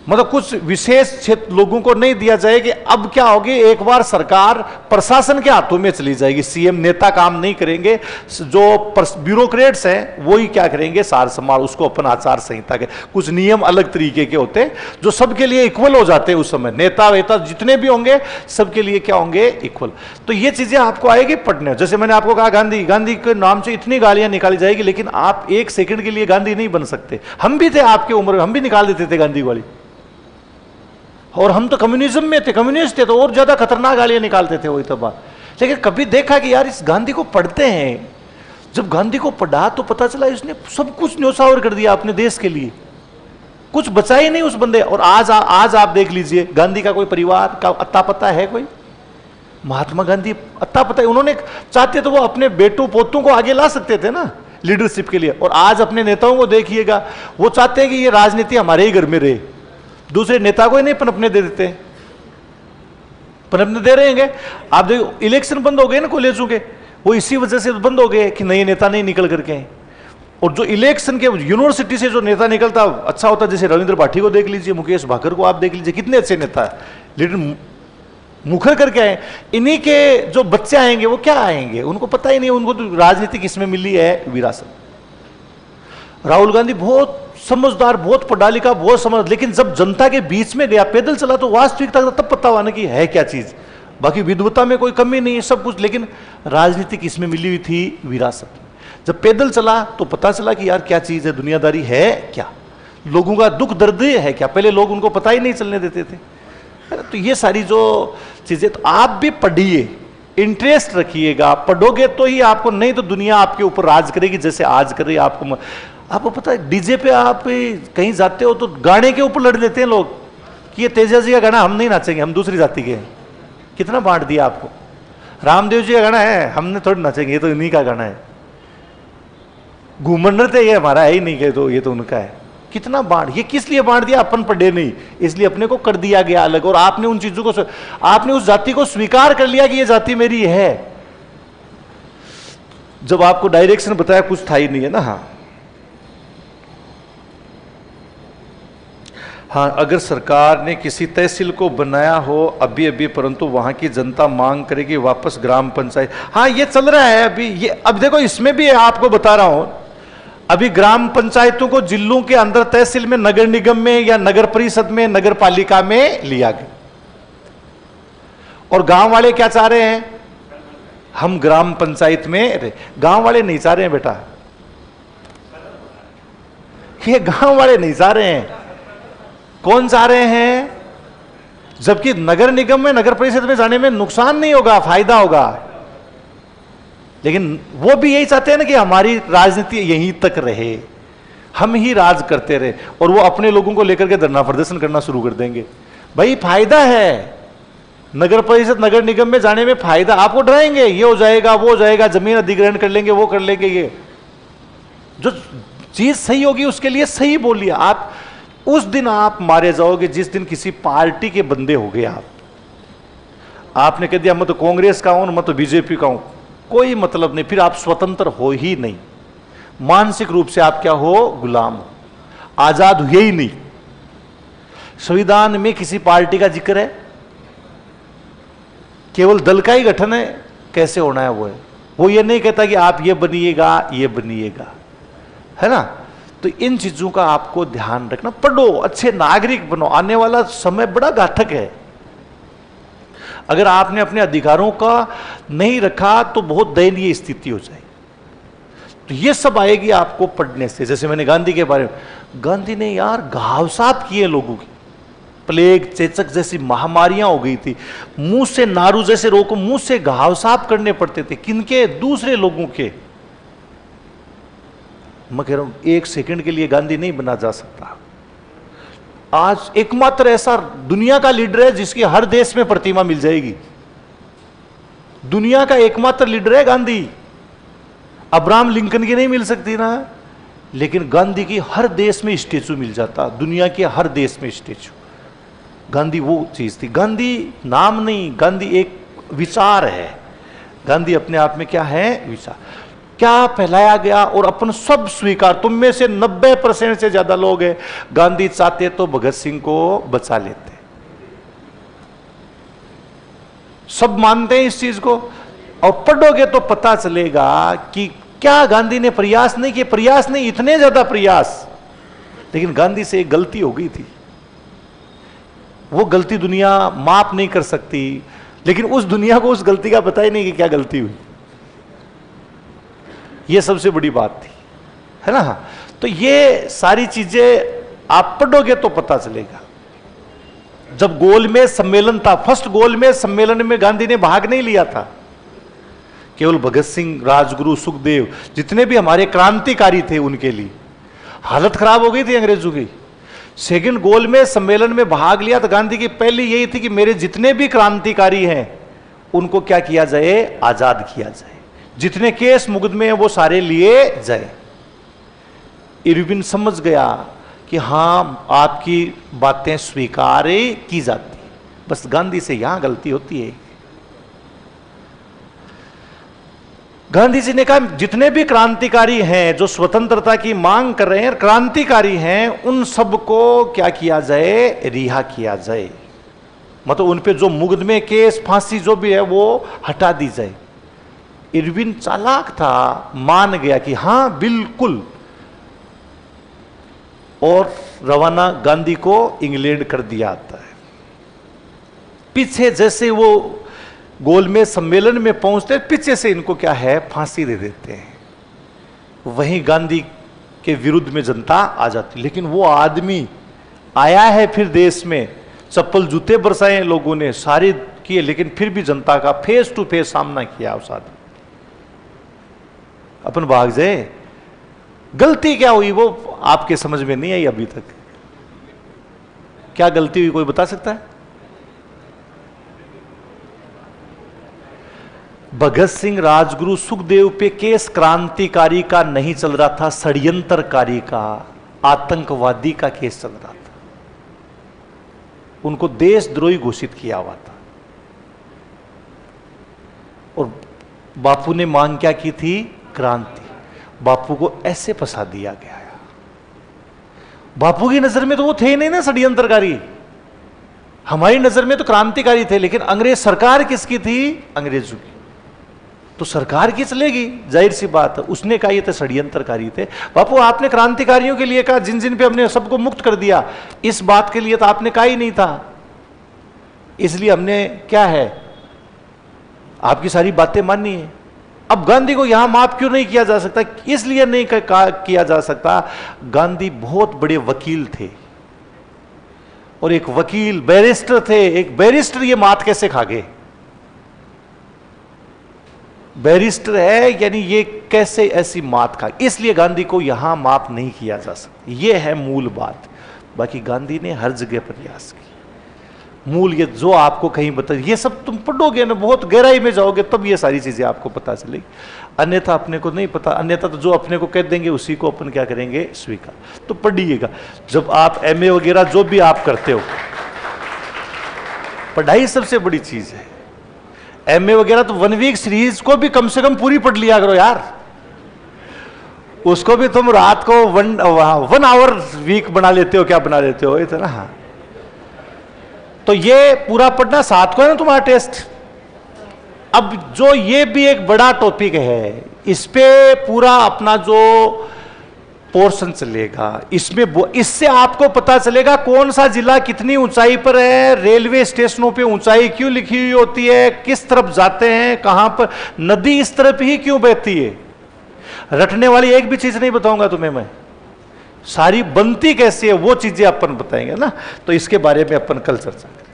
मतलब कुछ विशेष क्षेत्र लोगों को नहीं दिया जाए। कि अब क्या होगी, एक बार सरकार प्रशासन के हाथों में चली जाएगी, सीएम नेता काम नहीं करेंगे, जो ब्यूरोक्रेट्स हैं वही क्या करेंगे? सार संभाल। उसको अपन आचार संहिता के कुछ नियम अलग तरीके के होते हैं जो सबके लिए इक्वल हो जाते हैं। उस समय नेता वेता जितने भी होंगे सबके लिए क्या होंगे? इक्वल। तो ये चीजें आपको आएगी पढ़ने। जैसे मैंने आपको कहा गांधी के नाम से इतनी गालियां निकाली जाएगी, लेकिन आप एक सेकंड के लिए गांधी नहीं बन सकते। हम भी थे आपके उम्र में, हम भी निकाल देते थे गांधी वाली, और हम तो कम्युनिज्म में थे, कम्युनिस्ट थे, तो और ज्यादा खतरनाक गालियां निकालते थे। वही तो बात। लेकिन कभी देखा कि यार इस गांधी को पढ़ते हैं, जब गांधी को पढ़ा तो पता चला इसने सब कुछ न्योछावर कर दिया अपने देश के लिए, कुछ बचा ही नहीं उस बंदे। और आज आप देख लीजिए, गांधी का कोई परिवार का अत्ता पता है? कोई महात्मा गांधी अत्ता पता है? उन्होंने चाहते तो वो अपने बेटों पोतों को आगे ला सकते थे ना लीडरशिप के लिए। और आज अपने नेताओं को देखिएगा, वो चाहते हैं कि ये राजनीति हमारे ही घर में रहे, दूसरे नेता को ही नहीं पनपने दे देते। पनपने दे रहे हैं। आप देखो इलेक्शन बंद हो गए ना कॉलेजों के, वो इसी वजह से बंद हो गए कि नए नेता नहीं निकल करके आए। और जो इलेक्शन के यूनिवर्सिटी से जो नेता निकलता अच्छा होता, जैसे रविंद्र पाठी को देख लीजिए, मुकेश भाकर को आप देख लीजिए, कितने अच्छे नेता है, लेकिन मुखर करके आए। इन्हीं के जो बच्चे आएंगे वो क्या आएंगे? उनको पता ही नहीं, उनको तो राजनीति किसमें मिली है? विरासत। राहुल गांधी बहुत समझदार, बहुत पढ़ा लिखा, बहुत समझ, लेकिन जब जनता के बीच में गया, पैदल चला, तो वास्तविकता तब पता हुआ ना कि है क्या चीज। बाकी विद्वता में कोई कमी नहीं है, सब कुछ, लेकिन राजनीति किसमें मिली हुई थी? विरासत में। जब पैदल चला तो पता चला कि यार क्या चीज है, दुनियादारी है क्या, लोगों का दुख दर्द है क्या। पहले लोग उनको पता ही नहीं चलने देते थे। तो ये सारी जो चीजें, तो आप भी पढ़िए, इंटरेस्ट रखिएगा, पढ़ोगे तो ही आपको, नहीं तो दुनिया आपके ऊपर राज करेगी जैसे आज कर रही है। आपको पता है डीजे पे आप कहीं जाते हो तो गाने के ऊपर लड़ लेते हैं लोग कि ये तेजा जी का गाना हम नहीं नाचेंगे, हम दूसरी जाति के हैं। कितना बांट दिया आपको। रामदेव जी का गाना है, हमने थोड़ी नाचेंगे, ये तो इन्हीं का गाना है। घूमन नृत्य ये हमारा है ही नहीं, के तो ये तो उनका है। कितना बांट, ये किस लिए बांट दिया? अपन पढ़े नहीं, इसलिए अपने को कर दिया गया अलग। और आपने उन चीजों को, आपने उस जाति को स्वीकार कर लिया कि ये जाति मेरी है, जब आपको डायरेक्शन बताया कुछ था ही नहीं, है ना। हाँ, हाँ, अगर सरकार ने किसी तहसील को बनाया हो अभी अभी, परंतु वहां की जनता मांग करेगी वापस ग्राम पंचायत, हाँ ये चल रहा है अभी। ये अब देखो, इसमें भी आपको बता रहा हूं, अभी ग्राम पंचायतों को जिलों के अंदर तहसील में, नगर निगम में या नगर परिषद में, नगर पालिका में लिया गया। और गांव वाले क्या चाह रहे हैं? हम ग्राम पंचायत में। गांव वाले नहीं चाह रहे हैं बेटा, ये गांव वाले नहीं चाह रहे हैं। कौन चाह रहे हैं? जबकि नगर निगम में, नगर परिषद में जाने में नुकसान नहीं होगा, फायदा होगा। लेकिन वो भी यही चाहते हैं ना कि हमारी राजनीति यहीं तक रहे, हम ही राज करते रहे, और वो अपने लोगों को लेकर के धरना प्रदर्शन करना शुरू कर देंगे। भाई फायदा है, नगर परिषद नगर निगम में जाने में फायदा। आपको डराएंगे ये हो जाएगा, वो हो जाएगा, जमीन अधिग्रहण कर लेंगे, वो कर लेंगे। ये जो चीज सही होगी उसके लिए सही बोलिए। आप उस दिन आप मारे जाओगे जिस दिन किसी पार्टी के बंदे हो गए। आपने कह दिया मैं तो कांग्रेस का हूं, मैं तो बीजेपी का हूं, कोई मतलब नहीं, फिर आप स्वतंत्र हो ही नहीं। मानसिक रूप से आप क्या हो? गुलाम हो, आजाद हुए ही नहीं। संविधान में किसी पार्टी का जिक्र है? केवल दल का ही गठन है, कैसे होना है वो है। वो ये नहीं कहता कि आप ये बनिएगा, ये बनिएगा, है ना। तो इन चीजों का आपको ध्यान रखना। पढ़ो, अच्छे नागरिक बनो, आने वाला समय बड़ा घातक है। अगर आपने अपने अधिकारों का नहीं रखा तो बहुत दयनीय स्थिति हो जाएगी। तो ये सब आएगी आपको पढ़ने से। जैसे मैंने गांधी के बारे में, गांधी ने यार घाव साफ किए लोगों की। प्लेग, चेचक जैसी महामारियां हो गई थी, मुंह से नारू जैसे रोग को मुंह से घाव साफ करने पड़ते थे। किनके? दूसरे लोगों के। मैं कह रहा हूं एक सेकंड के लिए गांधी नहीं बना जा सकता। आज एकमात्र ऐसा दुनिया का लीडर है जिसकी हर देश में प्रतिमा मिल जाएगी। दुनिया का एकमात्र लीडर है गांधी। अब्राहम लिंकन की नहीं मिल सकती ना, लेकिन गांधी की हर देश में स्टेचू मिल जाता, दुनिया के हर देश में स्टेचू। गांधी वो चीज थी। गांधी नाम नहीं, गांधी एक विचार है। गांधी अपने आप में क्या है? विचार। क्या फैलाया गया और अपन सब स्वीकार। तुम में से 90% से ज्यादा लोग हैं, गांधी चाहते तो भगत सिंह को बचा लेते। सब मानते हैं इस चीज को। और पढ़ोगे तो पता चलेगा कि क्या गांधी ने प्रयास नहीं किए। प्रयास नहीं, इतने ज्यादा प्रयास, लेकिन गांधी से एक गलती हो गई थी। वो गलती दुनिया माफ नहीं कर सकती, लेकिन उस दुनिया को उस गलती का पता ही नहीं कि क्या गलती हुई। ये सबसे बड़ी बात थी, है ना। तो ये सारी चीजें आप पढ़ोगे तो पता चलेगा। जब गोलमेज सम्मेलन था, फर्स्ट गोलमेज सम्मेलन में गांधी ने भाग नहीं लिया था। केवल भगत सिंह, राजगुरु, सुखदेव, जितने भी हमारे क्रांतिकारी थे, उनके लिए हालत खराब हो गई थी अंग्रेजों की। सेकंड गोलमेज सम्मेलन में भाग लिया तो गांधी की पहली यही थी कि मेरे जितने भी क्रांतिकारी हैं उनको क्या किया जाए? आजाद किया जाए। जितने केस मुकदमे हैं वो सारे लिए जाए। इरविन समझ गया कि हां आपकी बातें स्वीकार की जाती, बस गांधी से यहां गलती होती है। गांधी जी ने कहा जितने भी क्रांतिकारी हैं जो स्वतंत्रता की मांग कर रहे हैं, क्रांतिकारी हैं, उन सबको क्या किया जाए? रिहा किया जाए। मतलब उन पे जो मुकदमे, केस, फांसी जो भी है वो हटा दी जाए। इरविन चालाक था, मान गया कि हां बिल्कुल, और रवाना गांधी को इंग्लैंड कर दिया जाता है। पीछे जैसे वो गोलमेज सम्मेलन में पहुंचते, पीछे से इनको क्या है? फांसी दे देते हैं। वहीं गांधी के विरुद्ध में जनता आ जाती। लेकिन वो आदमी आया है फिर देश में, चप्पल जूते बरसाए लोगों ने, सारे किए, लेकिन फिर भी जनता का फेस टू फेस सामना किया उस आदमी। अपन भाग जाए। गलती क्या हुई वो आपके समझ में नहीं आई अभी तक। क्या गलती हुई, कोई बता सकता है? भगत सिंह, राजगुरु, सुखदेव पे केस क्रांतिकारी का नहीं चल रहा था, षड्यंत्रकारी का, आतंकवादी का केस चल रहा था। उनको देशद्रोही घोषित किया हुआ था। और बापू ने मांग क्या की थी? क्रांति। बापू को ऐसे फंसा दिया गया। बापू की नजर में तो वो थे ही नहीं ना षड्यंत्रकारी, हमारी नजर में तो क्रांतिकारी थे, लेकिन अंग्रेज सरकार किसकी थी? अंग्रेजों की। तो सरकार की चलेगी, जाहिर सी बात है। उसने कहा ये तो षड्यंत्रकारी थे। बापू आपने क्रांतिकारियों के लिए कहा, जिन जिन पे हमने सबको मुक्त कर दिया, इस बात के लिए तो आपने कहा ही नहीं था। इसलिए हमने क्या है, आपकी सारी बातें माननी है। अब गांधी को यहां माफ क्यों नहीं किया जा सकता? इसलिए नहीं किया जा सकता, गांधी बहुत बड़े वकील थे, और एक वकील बैरिस्टर थे। एक बैरिस्टर ये मात कैसे खा गए? बैरिस्टर है, यानी ये कैसे ऐसी मात खा? इसलिए गांधी को यहां माफ नहीं किया जा सकता। ये है मूल बात। बाकी गांधी ने हर जगह प्रयास किया। मूल ये जो आपको कहीं बता, ये सब तुम पढ़ोगे ना, बहुत गहराई में जाओगे तब ये सारी चीजें आपको पता चलेगी, अन्यथा अपने को नहीं पता। अन्यथा तो जो अपने को कह देंगे उसी को अपन क्या करेंगे? स्वीकार। तो पढ़िएगा, जब आप एमए वगैरह जो भी आप करते हो, पढ़ाई सबसे बड़ी चीज है। एमए वगैरह तो 1 वीक सीरीज को भी कम से कम पूरी पढ़ लिया करो यार। उसको भी तुम रात को 1 आवर वीक बना लेते हो, क्या बना लेते हो इतना। हाँ, तो ये पूरा पढ़ना, साथ को है ना तुम्हारा टेस्ट। अब जो ये भी एक बड़ा टॉपिक है, इस पे पूरा अपना जो पोर्शन चलेगा, इसमें इससे आपको पता चलेगा कौन सा जिला कितनी ऊंचाई पर है, रेलवे स्टेशनों पे ऊंचाई क्यों लिखी हुई होती है, किस तरफ जाते हैं, कहां पर नदी इस तरफ ही क्यों बहती है। रटने वाली एक भी चीज नहीं बताऊंगा तुम्हें मैं, सारी बनती कैसी है वो चीजें अपन बताएंगे ना। तो इसके बारे में अपन कल चर्चा करेंगे।